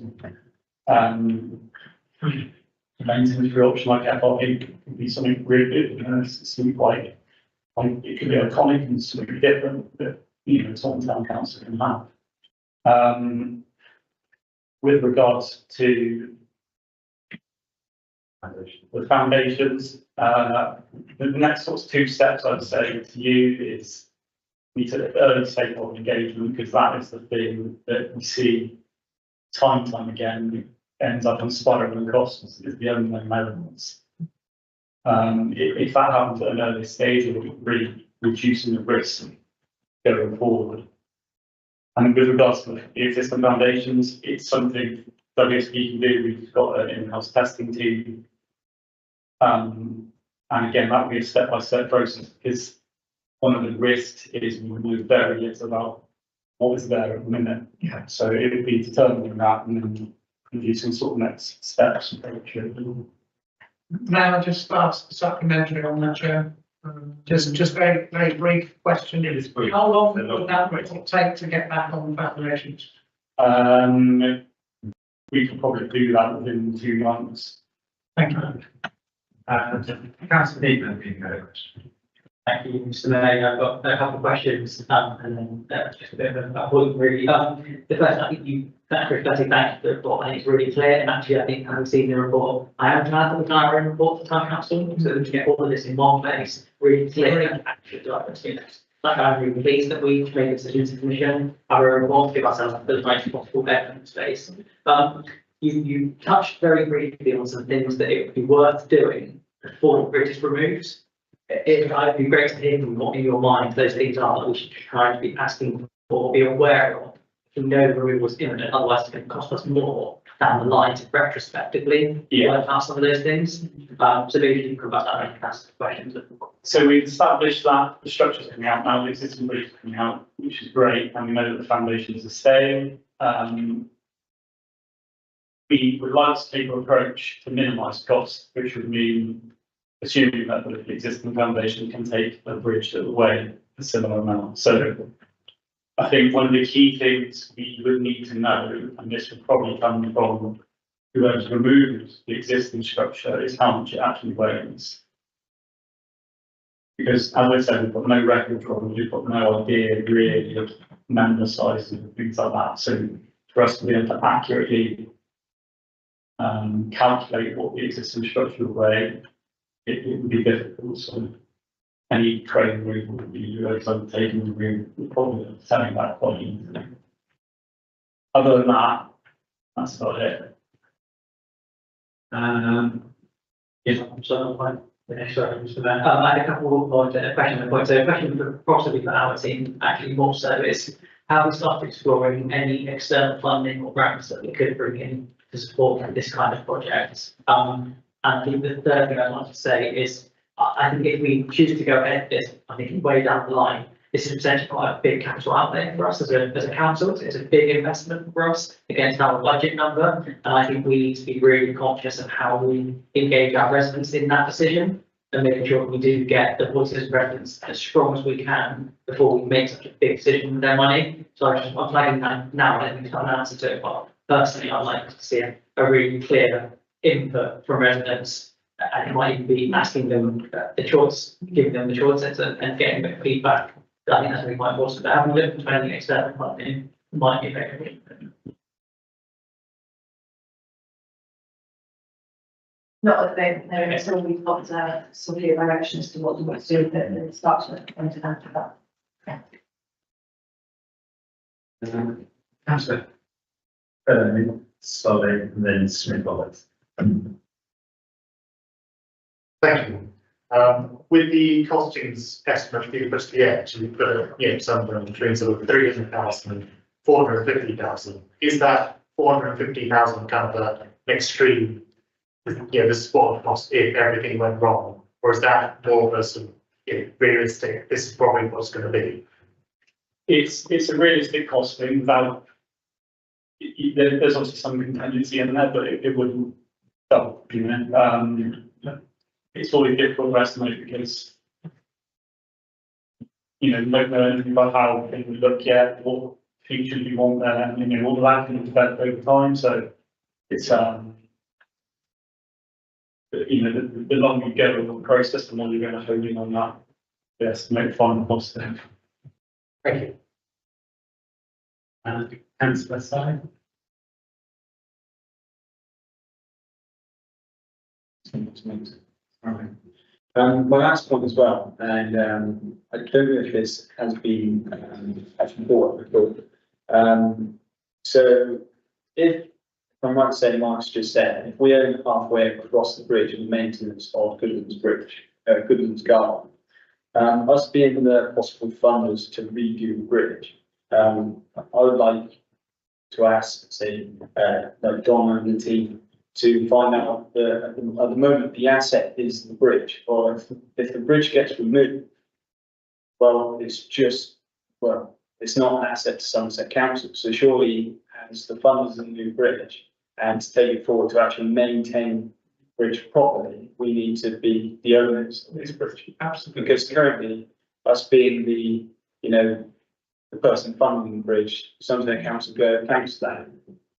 Maintenance for option like FRP could be something really good, you know, it's something like it could be iconic and something different that, you know, Town Council can have. With regards to the foundations, the next sort of two steps I'd say to you is we need to early stakeholder engagement, because that is the thing that we see time and time again ends up on spiraling costs is the unknown elements. If that happens at an early stage, it will be really reducing the risk going forward. And with regards to the existing foundations, it's something WSP can do. We've got an in-house testing team. And again, that will be a step-by-step process, because one of the risks is we know very little about what is there at the minute. Yeah. So it would be determining that and then producing sort of next steps. May I just ask supplementary on that, Chair? Just very, very brief question. How long would that take to get back on the foundations? We could probably do that within 2 months. Thank you. Councillor Deacon, you had a question. Thank you, Mr. Mayor. I've got a couple of questions, and then just a bit of a point really. The first, I think you, thank you for the report. I think it's really clear, and actually, I think having seen the report, I am glad that we've done our own report for Town Council, so that we get all of this in one place, really clear and accurate documents. Like, I'm really pleased that we've made a decision to commission our own report to give ourselves the most possible evidence space. You touched very briefly on some things that it would be worth doing before the bridge is removed. It'd be great to hear from what in your mind those things are that we should try to be asking for or be aware of. If we know the removal is imminent, otherwise it's going to cost us more down the line to retrospectively work out some of those things. So maybe you can come back to that and ask questions. So we've established that the structure's coming out now, the existing bridge is coming out, which is great, and we know that the foundations are staying. We would like to take an approach to minimise costs, which would mean assuming that the existing foundation can take a bridge that will weigh a similar amount. So I think one of the key things we would need to know, and this would probably come from whoever's removed the existing structure, is how much it actually weighs. Because as I said, we've got no record from it, we've got no idea really of member sizes and things like that. So for us to be able to accurately calculate what the existing structure will weigh, it would be difficult. So any training room would be undertaken, room probably selling that volume. Other than that, that's about it. Yeah, so I, the next question for that. I had a couple of points, a question. So a question for possibly for our team, actually more so is how we start exploring any external funding or grants that we could bring in to support this kind of project. And I think the third thing I want to say is, I think if we choose to go ahead with this, I think way down the line, this is potentially quite a big capital outlay for us as a council. It's a big investment for us against our budget number. And I think we need to be really conscious of how we engage our residents in that decision and making sure we do get the voices of residents as strong as we can before we make such a big decision with their money. So I'm flagging that now, I think an answer to it, but personally, I'd like to see a really clear input from residents. And it might even be asking them the choice, giving them the choice and getting a bit of feedback. I think that's really quite important, but having looked at any external funding might be effective. Not at the moment, no, it's all we've got, some clear direction as to what we want to do with it, and then start to implement that. Councillor. Solly, and then Smith Roberts. Thank you. With the costings estimate you put to the end, you put somewhere between sort of 300,000 and 450,000. Is that 450,000 kind of an extreme? This is what it would cost if everything went wrong, or is that more of a sort of realistic? This is probably what's going to be. It's a realistic costing without. There's obviously some contingency in there, but it wouldn't double. It's always difficult to estimate because you don't know anything about how things would look yet, what features you want there, all the land can develop over time. So it's the longer you go with the process, the more you're going to hone in on that. Yes, make final cost there. Thank you. And Councillor Side. My last point as well, and I don't know if this has been actually brought up before. So if I'm right to say, Mark's just said, if we own halfway across the bridge and the maintenance of Goodlands Bridge, Goodlands Garden, us being the possible funders to redo the bridge, I would like to ask, say, like Donna and the team, to find out at the moment the asset is the bridge, or if the bridge gets removed, well, it's not an asset to Somerset Council. So surely, as the funders of the new bridge, and to take it forward to actually maintain the bridge properly, we need to be the owners of this bridge. Absolutely. Because currently, us being the person funding the bridge, Somerset Council go thanks to that.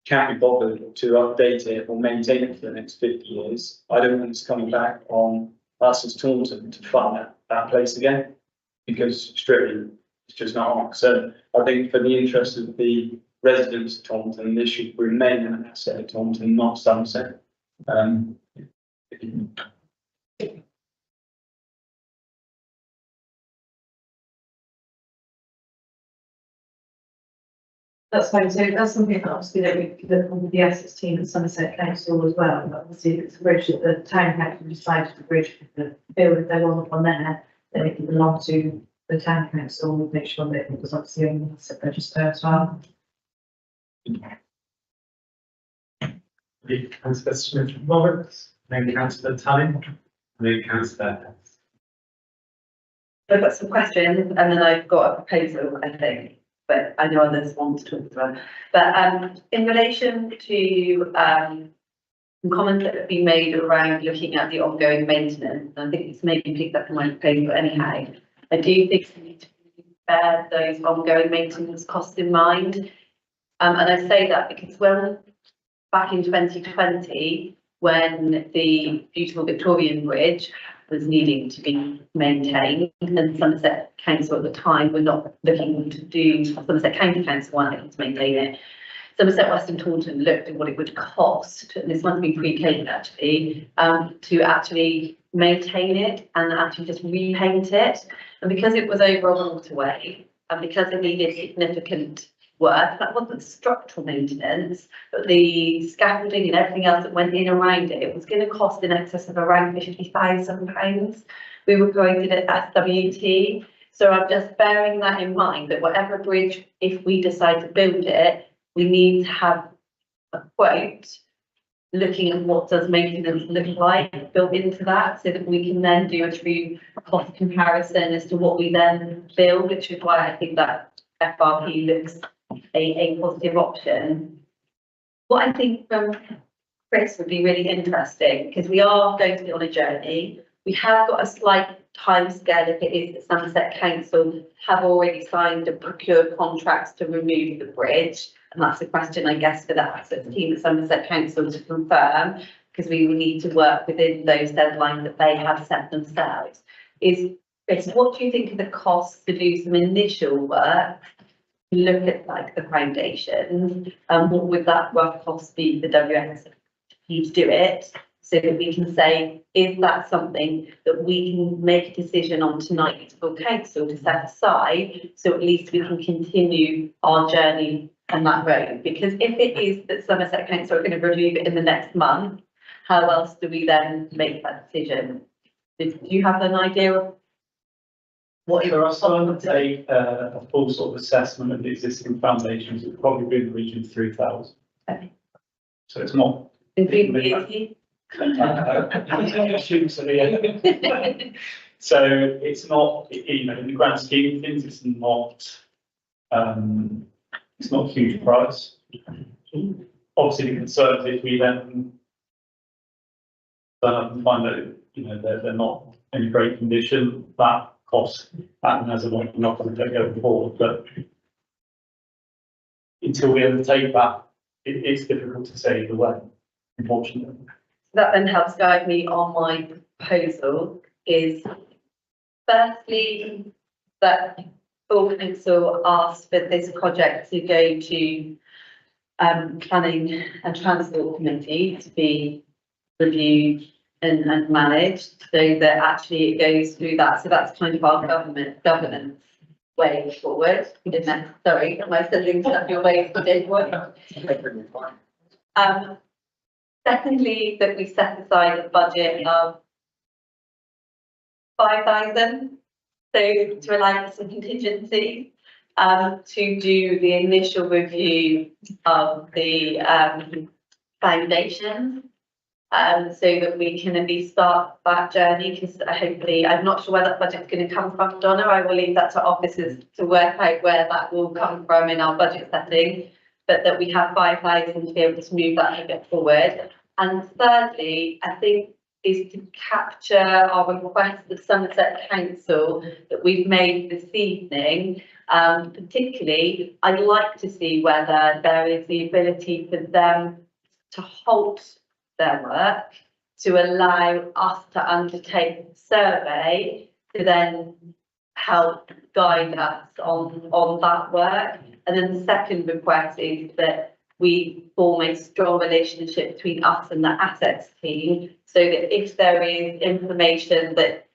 Can't be bothered to update it or maintain it for the next 50 years. I don't think it's coming back on us as Taunton to fund that place again, because strictly it's just not on. So I think for the interest of the residents of Taunton, this should remain an asset of Taunton, not Somerset. That's fine, so that's something that obviously that we, the assets team at Somerset Council as well, but obviously if it's a bridge that the town council decided the bridge, the bill, if they want on there, then it can belong to the town council, we'll make sure that it was obviously on the asset register as well. Councillor Smith Roberts, then Councillor Tully, then Councillor. I've got some questions and then I've got a proposal, I think, but I know others want to talk as well. But in relation to some comments that have been made around looking at the ongoing maintenance, and I think it's maybe picked up in my paper anyhow, I do think we need to bear those ongoing maintenance costs in mind. And I say that because when back in 2020, when the beautiful Victorian Bridge was needing to be maintained, and Somerset Council at the time were not looking to do, Somerset County Council weren't looking to maintain it. Somerset West and Taunton looked at what it would cost, and this must be pre-COVID actually, to actually maintain it and actually just repaint it. And because it was over a waterway and because it needed significant work, that wasn't structural maintenance, but the scaffolding and everything else that went in around it, it was going to cost in excess of around £50,000. We were quoted at SWT. So I'm just bearing that in mind, that whatever bridge, if we decide to build it, we need to have a quote looking at what does maintenance look like built into that, so that we can then do a true cost comparison as to what we then build, which is why I think that FRP looks a positive option. What I think from Chris would be really interesting, because we are going to be on a journey. We have got a slight timescale if it is that Somerset Council have already signed and procured contracts to remove the bridge. And that's a question, I guess, for the assets team at Somerset Council to confirm, because we will need to work within those deadlines that they have set themselves. Chris, what do you think of the costs to do some initial work? Look at like the foundations, and what would that rough cost be for WXP to do it, so that we can say, is that something that we can make a decision on tonight for council to set aside, so at least we can continue our journey on that road? Because if it is that Somerset Council are going to review it in the next month, how else do we then make that decision? Do you have an idea of what For us to undertake a full sort of assessment of the existing foundations, it would probably be in the region of 3,000. Okay. So it's not. including VAT? So it's not, you know, in the grand scheme of things, it's not a huge price. Obviously, the concern is if we then find that, you know, they're not in great condition, that cost, that has a lot, not going to go forward, but until we undertake that, it's difficult to say either way, unfortunately. That then helps guide me on my proposal, is firstly that full council asked for this project to go to planning and transport committee to be reviewed and managed, so that actually it goes through that. So that's kind of our governance way forward. Sorry, am I still linking up your way forward? Secondly, that we set aside a budget of 5,000, so to allow for some contingency, to do the initial review of the foundations, so that we can at least start that journey, because hopefully, I'm not sure where that budget's going to come from, Donna. I will leave that to officers to work out where that will come from in our budget setting, but that we have 5,000 to be able to move that a bit forward. And thirdly, I think, is to capture our request of Somerset Council that we've made this evening. Particularly, I'd like to see whether there is the ability for them to halt their work, to allow us to undertake the survey, to then help guide us on that work. And then the second request is that we form a strong relationship between us and the assets team, so that if there is information that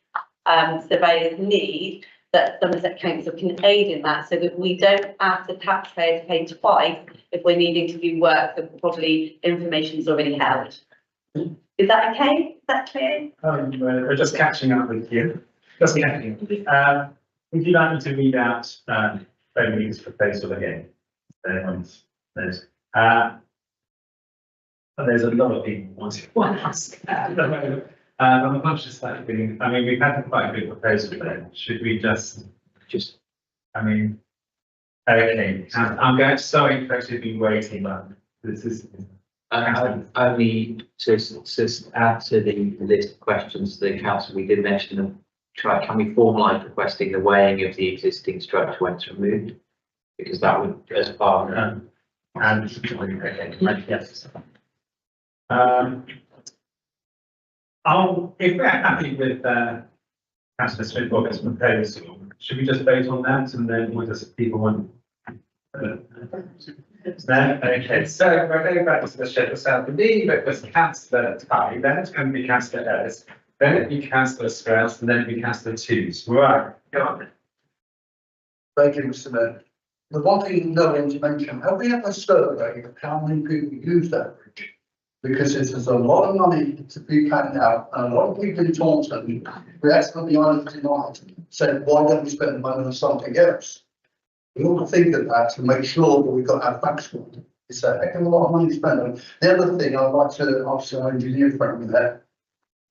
surveyors need, that Somerset Council can aid in that, so that we don't ask the taxpayer to pay twice if we're needing to do work that probably information is already held. Is that okay? Is that clear? We're just catching up with you. Just catching up. Would you like me to read out Bowie's proposal again? There's a lot of people wanting to ask at the moment. I'm conscious that we've had quite a good proposal there. Should we just, okay, I'm going, sorry, folks who've been waiting, but this is. Only to add to the list of questions to the council, we did mention them. Can we formalise requesting the weighing of the existing structure when it's removed? Because that would, as part of yes. If we're happy with Councillor Smith-Roberts' proposal, should we just vote on that, and then what does people want? No? Okay, so we're going back to the schedule. So I believe it was Councillor Tighe, then it's going to be Councillor Ellis, then it'd be councillor Strauss, and then it'd be councillor Twos. Right, go on. Thank you, Mr. Mayor. The one thing no one's mentioned, have we had a survey of how many people use that bridge? Because there's a lot of money to be paid out, and a lot of people in Taunton, we asked on the island tonight, said, why don't we spend the money on something else? We ought to think of that to make sure that we've got our facts right. It's a heck of a lot of money to spend on. The other thing I'd like to ask our engineer friend there,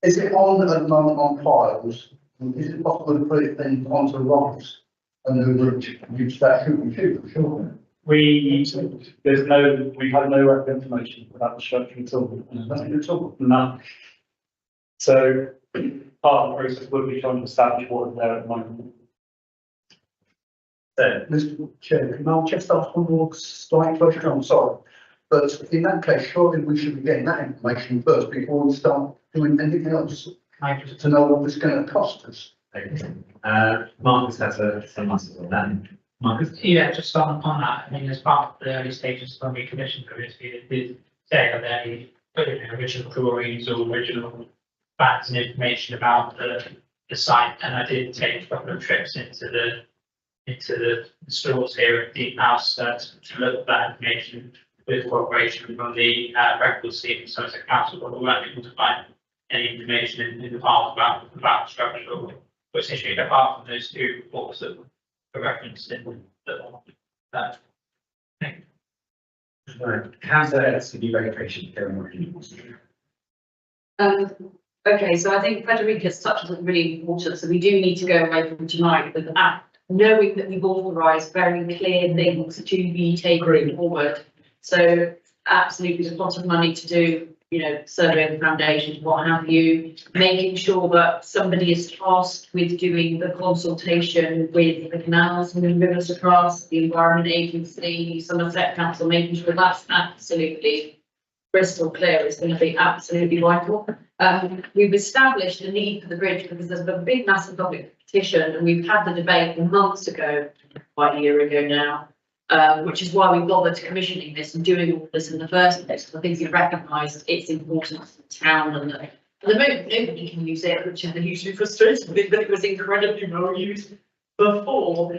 is it on at the moment on piles? Is it possible to put it then onto rocks? And then reach that sure. We had no record information about the structure at all. Nothing at all. No. So part of the process would be trying to establish what is there at the moment. So, Mr. Chair, can I just ask one more slight question? I'm sorry. But in that case, surely we should be getting that information first before we start doing anything else to know what it's going to cost us. Marcus has some answers on that. Marcus? Yeah, just on that, I mean, as part of the early stages when we commissioned previously, it did say that they put in original drawings or original facts and information about the site, and I did take a couple of trips into the stores here at Deane House to look at that information with cooperation from the records team. So as a council, but we weren't able to find any information in the past about the structure or essentially apart from those two reports that were referenced in that. Right, councillor Ellis, to be very patient. Okay, so I think Frederica's touched on really important, so we do need to go away from tonight with that, knowing that we've authorised very clear things to be taken forward. So absolutely, there's a lot of money to do, you know, surveying the foundations, what have you, making sure that somebody is tasked with doing the consultation with the canals and the rivers across, the Environment Agency, Somerset Council, making sure that's absolutely crystal clear is going to be absolutely vital. We've established the need for the bridge because there's a big massive public petition and we've had the debate months ago, quite a year ago now. Which is why we bothered commissioning this and doing all this in the first place, because I think we recognised its importance to the town and at the moment nobody can use it, which is hugely frustrating, but it was incredibly well used before.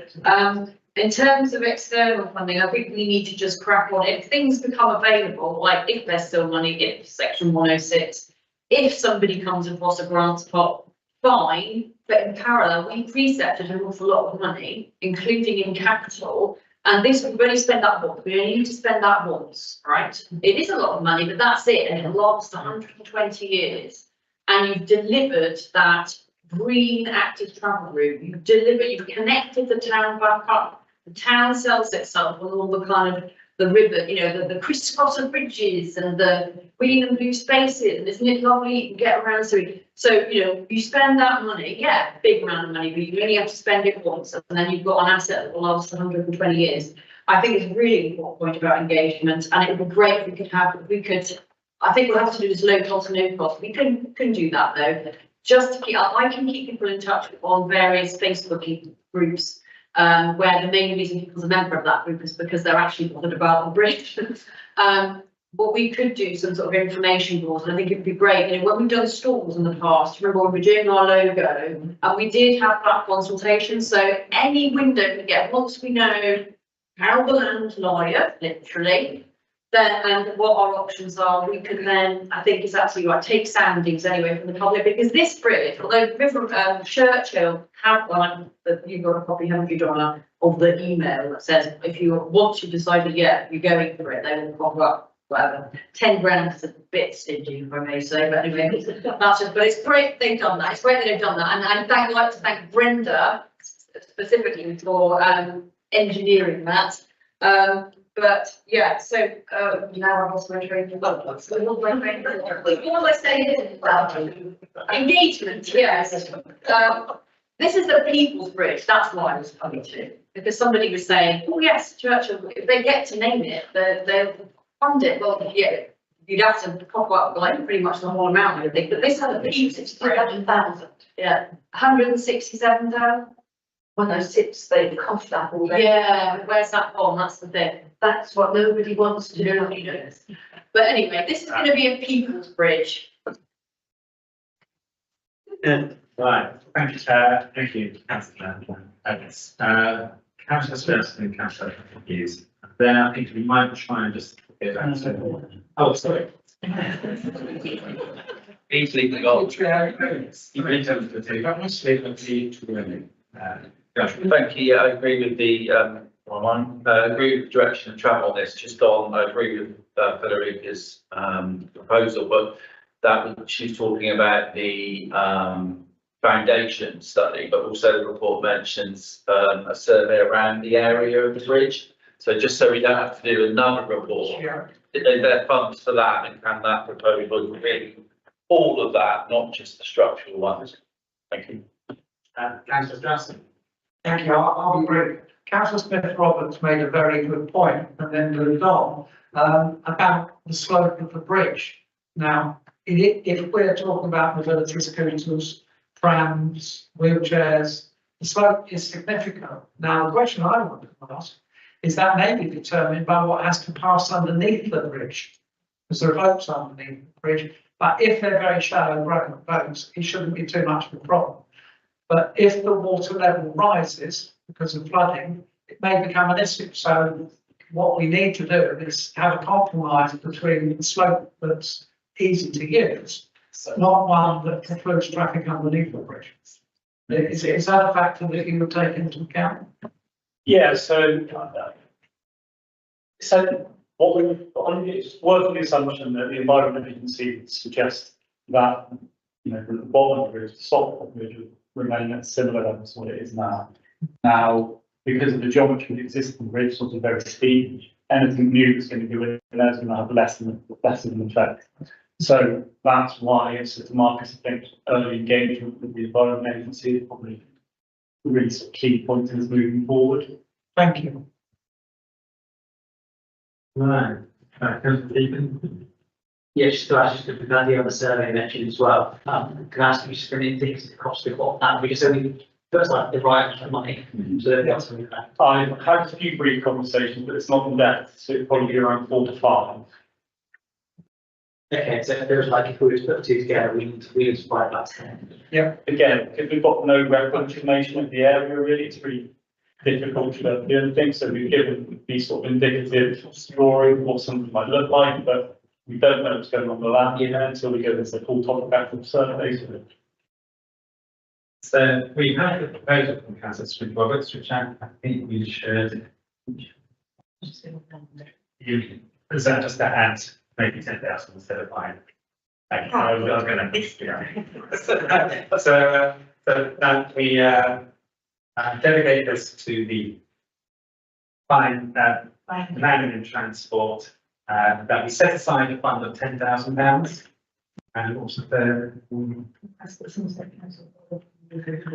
In terms of external funding, I think we need to just crack on. If things become available, like if there's still money, if section 106, if somebody comes across a grants pot, fine, but in parallel, we precepted an awful lot of money, including in capital. And this, we've only spent that once, we only need to spend that once, right? It is a lot of money, but that's it, and it lasts 120 years. And you've delivered that green active travel route, you've connected the town back up. The town sells itself on all the kind of the river, you know, the crisscross of bridges and the green and blue spaces, and isn't it lovely? You can get around, so you know, you spend that money, yeah, big amount of money, but you only have to spend it once, and then you've got an asset that will last 120 years. I think it's a really important point about engagement, and it would be great if I think we'll have to do this low cost, no cost. We can do that though. Just to keep up, I can keep people in touch on various Facebook groups. Where the main reason people's a member of that group is because they're actually bothered about the bridge. But we could do some sort of information board, and I think it would be great. You know, when we've done stalls in the past, remember when we were doing our logo, and we did have that consultation. So any window we get, once we know how the land lies, literally, then and what our options are, we can then, I think it's absolutely right, take soundings anyway from the public, because this bridge, although River Churchill have one, that you've got a copy, haven't you, Donna, of the email that says if you once you've decided, yeah, you're going for it, they will pop up, whatever. 10 grand is a bit stingy, if I may say, but anyway, that's just, but it's great they've done that. It's great that they've done that, and I'd like to thank Brenda specifically for engineering that. But yeah, so now I've lost my train of thought. What was I saying? Engagement, yes. This is the People's Bridge. That's why I was coming to, because somebody was saying, "Oh yes, Churchill. If they get to name it, they'll fund it." Well, yeah, you'd have to pop up like pretty much the whole amount, I think. But this had a People's Bridge. 7,000. Yeah, 167,000. When those tips, they cost that already. Yeah, where's that from? That's the thing. That's what nobody wants to do. But anyway, this is going to be a People's Bridge. Right, thank you, councillor Evans. Councillor Sturson and councillor Hughes. Then I think we might try and just get back to. Oh, sorry. Easily forgotten. Thank you. Yeah, I agree with the, agree with the direction of travel on this, just on, I agree with Federica's proposal, but that she's talking about the foundation study, but also the report mentions a survey around the area of the bridge. So just so we don't have to do another report, are there funds for that, and can that proposal be all of that, not just the structural ones? Thank you. Councillor Johnson. Thank you. I'll agree. Councillor Smith Roberts made a very good point and then moved on about the slope of the bridge. Now, if we're talking about mobility scooters, prams, wheelchairs, the slope is significant. Now, the question I want to ask is that may be determined by what has to pass underneath the bridge, because there are boats underneath the bridge. But if they're very shallow boats, it shouldn't be too much of a problem. But if the water level rises because of flooding, it may become an issue. So what we need to do is have a compromise between the slope that's easy to use, but not one that precludes traffic underneath the bridge. Is that a factor that you would take into account? Yeah, so what we're on is working the assumption that the Environment Agency would suggest that, you know, the bottom of the bridge, the top of the bridge would remain at similar levels to what it is now. Now, because of the geometry of the existing bridge, sort of very steep, anything new that's going to go in there is going to have less of an effect. So that's why it's to Marcus, I think, early engagement with the Environment Agency is probably a really sort of key point in us moving forward. Thank you. Right. Stephen. Yes, just to ask you the idea of the survey mentioned as well. Can I ask you just for an indicative cost of what that, because we first like the right amount of money. So that's something that. I've had a few brief conversations, but it's not in depth, so it'd probably be around 4 to 5. Okay, so if there was like, if we were to put the two together, we need to buy about 10. Yeah. Again, because we've got no reference information of the area, really, it's really difficult to do anything. So we've given these sort of indicative drawing of what something might look like, but we don't know what's going on the land yet until we go into the full topographical survey. So we have a proposal from Councillor Smith Roberts, which I think we should. Is that just to add maybe 10,000 instead of 5? I was going to. So that we delegate this to the planning and transport. That we set aside a fund of £10,000, and also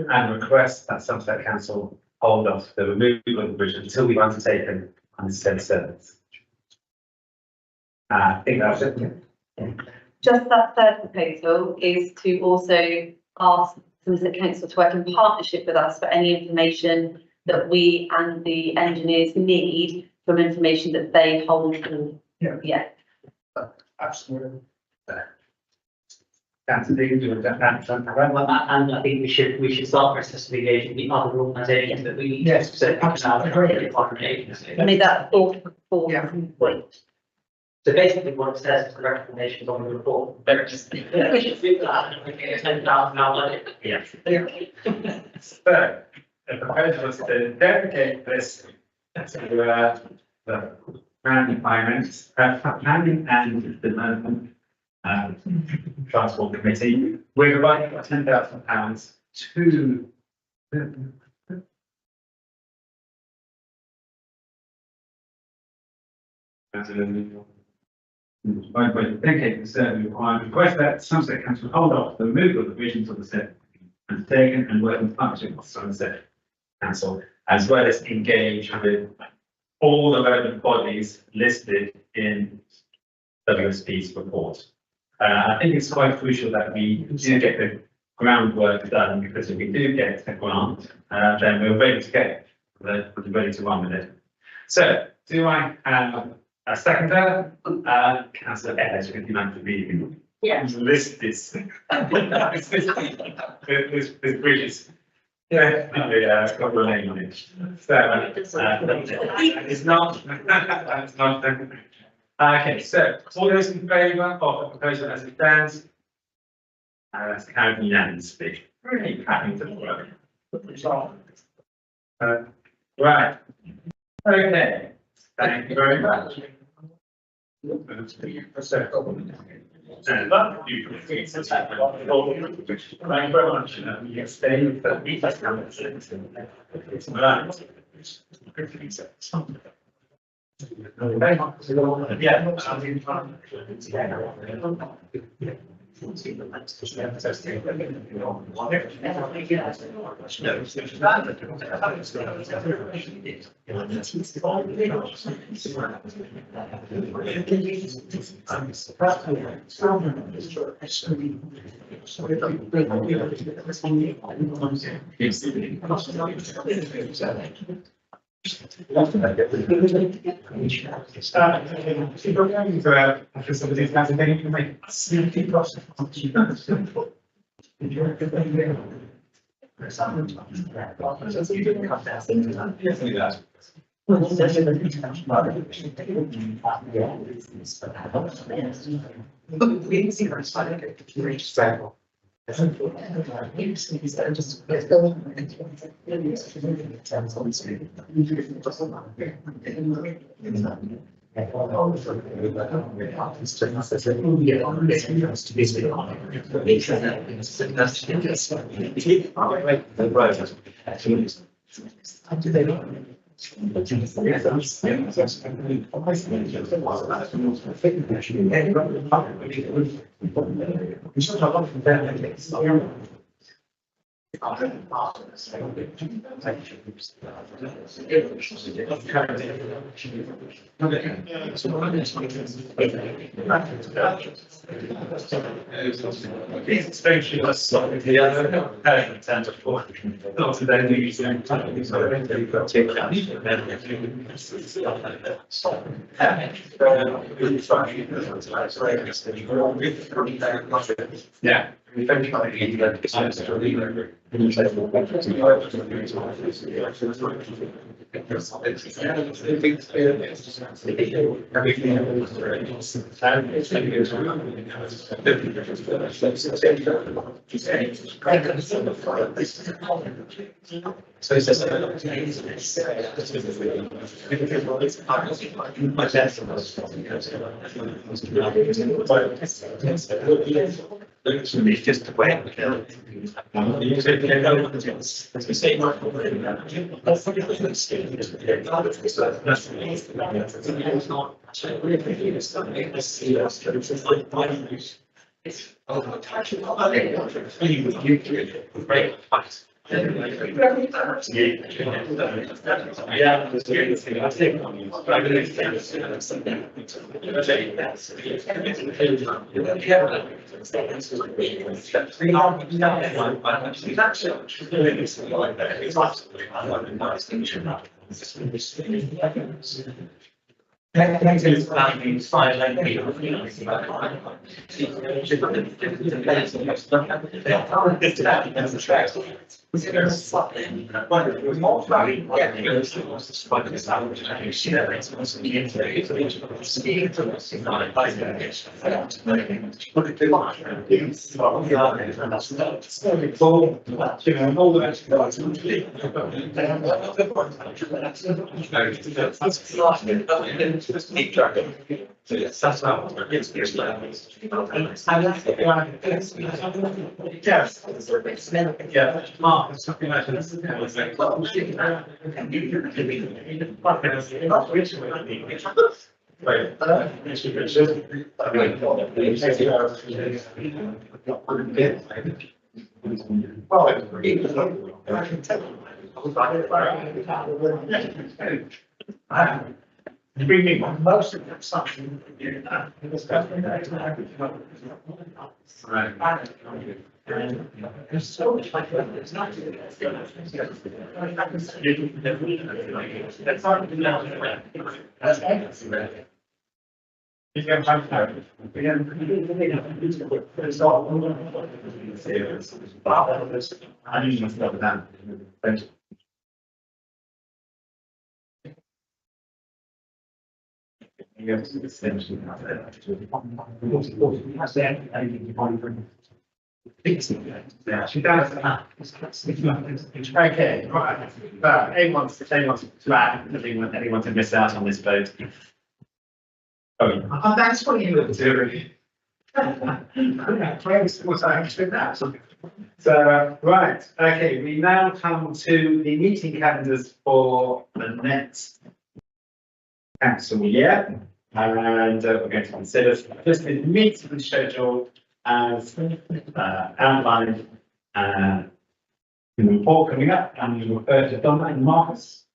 and request that Somerset Council hold off the removal of the bridge until we've undertaken unnecessary service. I think that was it. Just that third proposal is to also ask Somerset Council to work in partnership with us for any information that we and the engineers need from information that they hold. Yeah. Absolutely. Councillor Deane, do you want to add something? And I think we should start processing engaging the other organisations that we need. Yes, So absolutely. I mean, that fourth point. So basically what it says is the recommendations on the report. We should do that. We can take that out. Yes. So, the proposal is to dedicate this to the planning and development transport committee. We're providing £10,000 to request that Somerset Council hold off the removal of the provisions of the set undertaken and work in partnership with Somerset Council, as well as engage with all the relevant bodies listed in WSP's report. I think it's quite crucial that we do get the groundwork done, because if we do get a grant, then we're ready to go. We're ready to run with it. So, do I have a seconder? Councillor Evans, would you like to read? Yeah. List this. This bridges. Yeah, a couple of names on it. So, it's not, that's not. Okay, so all those in favour of the proposal as it stands? That's carried unanimously. Really happy to work. Right. Okay, thank you very much. And that you can see since thank you very much. You stay for the Especially the slightly the other in terms of what not today using yeah. It's just the way Bringing most of the consumption. There's so much like that. It's not. That's hard to know. You can find out. I need to stop that. Thank you. Yes, essentially. Yeah, she does. Okay, right. Anyone wants to add, anyone to miss out on this vote? Oh, that's what you were doing. So, right, okay, we now come to the meeting calendars for the next council year. And we're going to consider just the meeting schedule as outlined in the report coming up, and we refer to Donna and Marcus.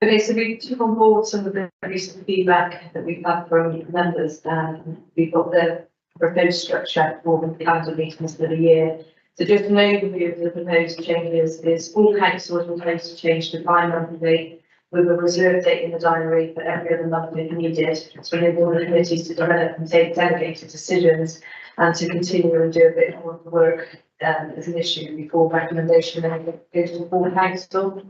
Okay, so we took on board some of the recent feedback that we've had from members, and we've got the proposed structure for the calendar meetings for the year. So just an overview of the proposed changes is all councils will propose to change to bi-monthly with a reserve date in the diary for every other month if needed, to enable the committees to develop and take delegated decisions and to continue and do a bit more work as an issue before recommendation and go to the full council.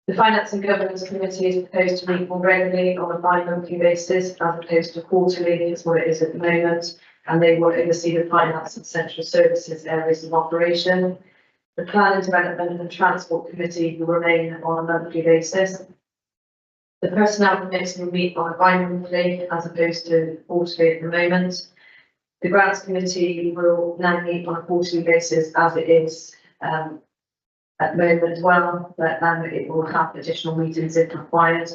The Finance and Governance Committee is proposed to meet more regularly on a bi-monthly basis as opposed to quarterly, is what it is at the moment, and they will oversee the finance and central services areas of operation. The Planning, Development and Transport Committee will remain on a monthly basis. The Personnel Committee will meet on a bi-monthly as opposed to quarterly at the moment. The Grants Committee will now meet on a quarterly basis as it is at the moment as well, but it will have additional meetings if required.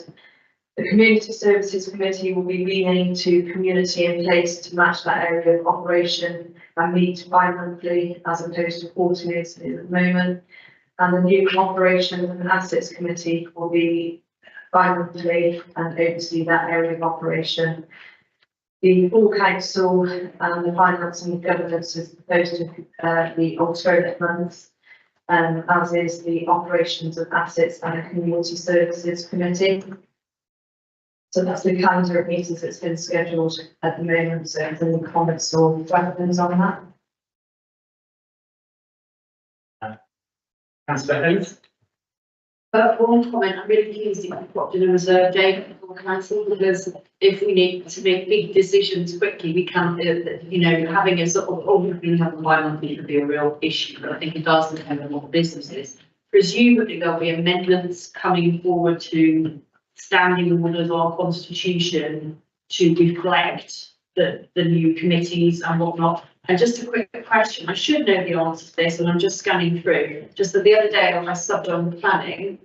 The Community Services Committee will be renamed to Community in Place to match that area of operation and meet bi-monthly as opposed to quarterly as it is at the moment. And the new Operations and Assets Committee will be bi-monthly and oversee that area of operation. The full council and the finance and governance is proposed to be alternate months, as is the Operations of Assets and Community Services Committee. So that's the calendar of meetings that's been scheduled at the moment. So if any comments or questions on that? Councillor Hayes? One comment, I'm really pleased that you've got in a reserve date for council, because if we need to make big decisions quickly, we can't, having a sort of, oh, we're going to have a bi-monthly could be a real issue, but I think it does depend on what the business is. Presumably there'll be amendments coming forward to standing orders or constitution to reflect the new committees and whatnot. And just a quick question, I should know the answer to this, and I'm just scanning through. Just that the other day I subbed on planning.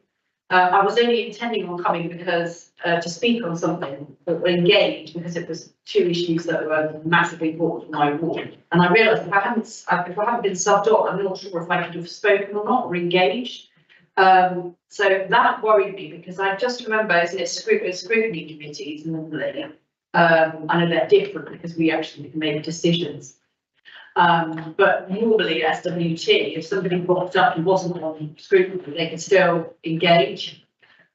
I was only intending on coming because to speak on something, but were engaged because it was two issues that were massively important for my ward. And I realised if I haven't been subbed on, I'm not sure if I could have spoken or not or engaged. So that worried me because I just remember, isn't it, scrutiny committees normally. I know they're different because we actually make decisions. But normally SWT, if somebody walked up and wasn't on scrutiny, they could still engage.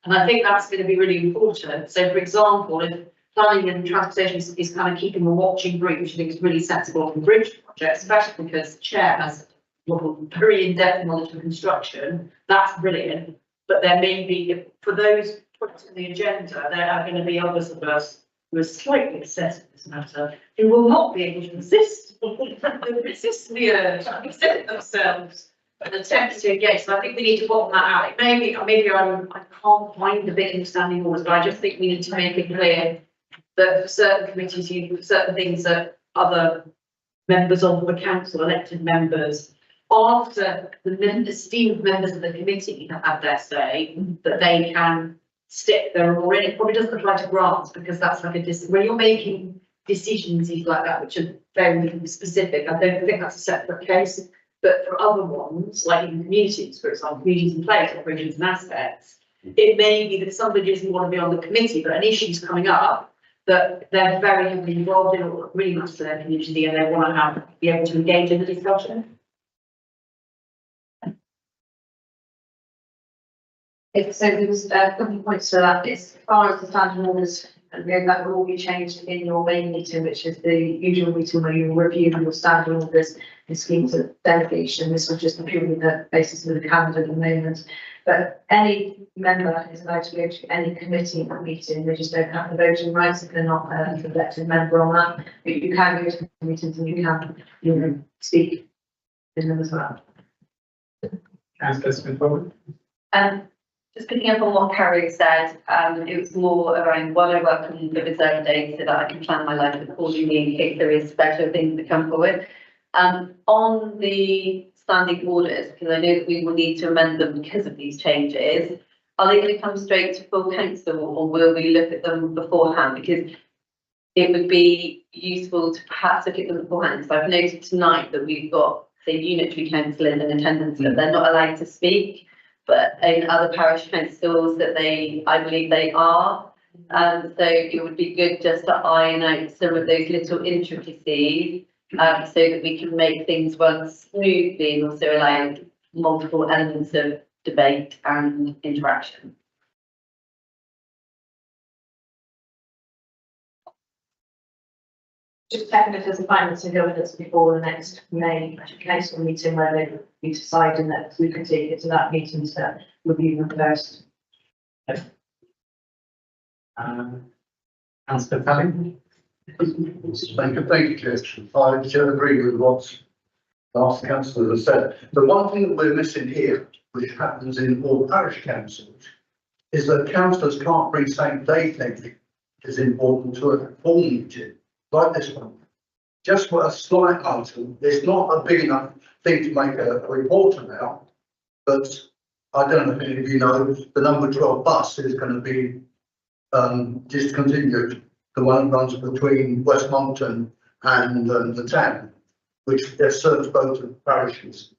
And I think that's going to be really important. So for example, if planning and transportation is kind of keeping a watching brief, which I think is really sensible for bridge projects, especially because the chair has very in-depth knowledge of construction, that's brilliant. But there may be, for those put on the agenda, there are going to be others of us who are slightly obsessed with this matter, who will not be able to resist the urge, resist themselves, and attempt to engage. So I think we need to bottom that out. Maybe I can't find the big understanding orders, but I just think we need to make it clear that for certain committees, certain things that other members of the council, elected members, after the esteemed members of the committee have had their say, that they can stick their oar in. It probably doesn't apply to grants because that's like when you're making decisions like that, which are very specific. I don't think that's a separate case. But for other ones, like in communities, for example, communities in place, operations and aspects, it may be that somebody doesn't want to be on the committee, but an issue's coming up that they're very heavily involved in or really much to their community, and they want to be able to engage in the discussion. So there was a couple of points to that. As far as the standing orders, and that will all be changed in your main meeting, which is the usual meeting where you review your standing orders and schemes of delegation. This will just be purely the basis of the calendar at the moment. But any member is allowed to go to any committee meeting. They just don't have the voting rights if they're not an elected member on that. But you can go to meetings and you can, speak in them as well. Councillor Smith-Roberts? Just picking up on what Carrie said, it was more around what I welcome the reserve days so that I can plan my life accordingly in case there is special things that come forward. On the standing orders, because I know that we will need to amend them because of these changes, are they going to come straight to full council or will we look at them beforehand? Because it would be useful to perhaps look at them beforehand, because I've noted tonight that we've got, say, unitary councillors in attendance, but they're not allowed to speak. But in other parish councils that I believe they are. So it would be good just to iron out some of those little intricacies so that we can make things run smoothly and also allow multiple elements of debate and interaction. Just checking if there's a finance and governance before the next May council meeting where they be deciding that we can take it to that meeting to review them first. Councillor Pelling? Thank you, Chair. I shall agree with what last councillor has said. The one thing that we're missing here, which happens in all parish councils, is that councillors can't bring same day thinking is important to a full meeting like this one. Just for a slight item, it's not a big enough thing to make a report about, but I don't know if any of you know, the number 12 bus is going to be discontinued. The one that runs between Westmoncton and the town, which serves both of the parishes.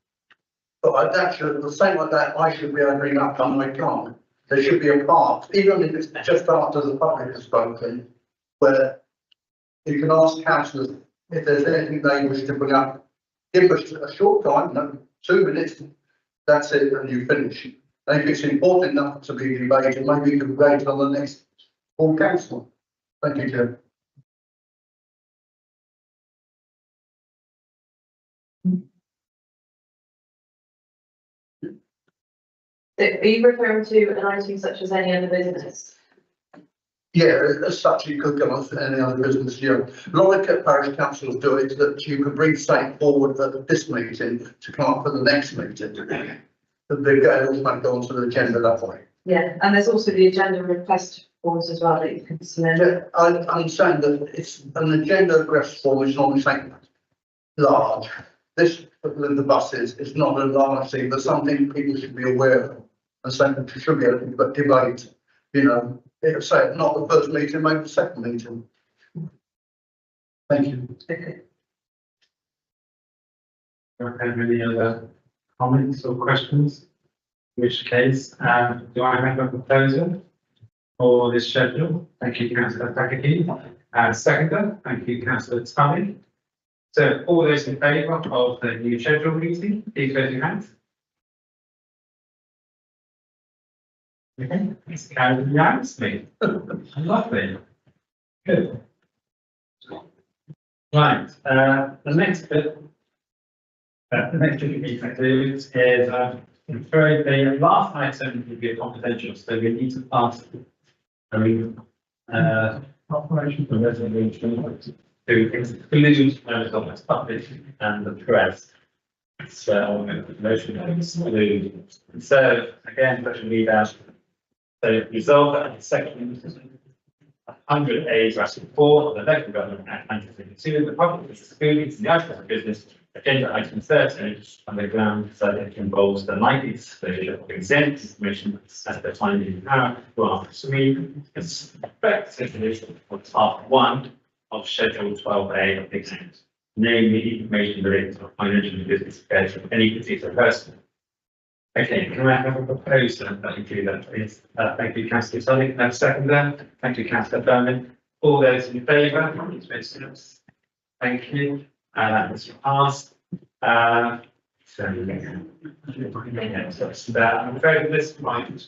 But that should, the same like that, I should be able to bring up, and I can't. There should be a part, even if it's just after the public has spoken, where you can ask councillors if there's anything they wish to bring up. Give us a short time, no, 2 minutes, that's it, and you finish. And if it's important enough to be debated, maybe you can debate it on the next full council. Thank you, Chair. Are you referring to an item such as any other business? Yeah, as such, you could go on for any other business. A lot of parish councils do it, that you could bring something forward at this meeting to come up for the next meeting. But they might go onto the agenda that way. Yeah, and there's also the agenda request forms as well that you can submit. Yeah, I understand that it's an agenda request form is normally something large. This, the buses, is not a large thing, but something people should be aware of and something should be able to debate. Say not the first meeting, maybe the second meeting. Thank you. Okay. Any other comments or questions? In which case, do I have a proposal for this schedule? Thank you, Councillor Thackeray. Seconder, thank you, Councillor Tully. So all those in favour of the new schedule meeting, please raise your hands. Okay, it's carried unanimously. Lovely. Good. Right, the next bit. The next bit we can do is, I'm afraid the last item will be confidential, so we need to pass operation for resolution to exclude members of the public and the press. So, motion to exclude. So, again, question read out. So, resolve that section 100A, Draft 4 of the Local Government Act 1952, the public is excluded from the item of business. Agenda item 30 on the grounds that it involves the likely disclosure of exempt information as defined in paragraph 3, respectively of part 1 of Schedule 12A of the exempt, namely information related to financial and business affairs of any particular person. Okay, can I have a proposal that you do that, please? Thank you, Councillor Tully. Can I have a seconder? Thank you, Councillor Berman. All those in favour? Thank you. That was passed. I'm afraid this might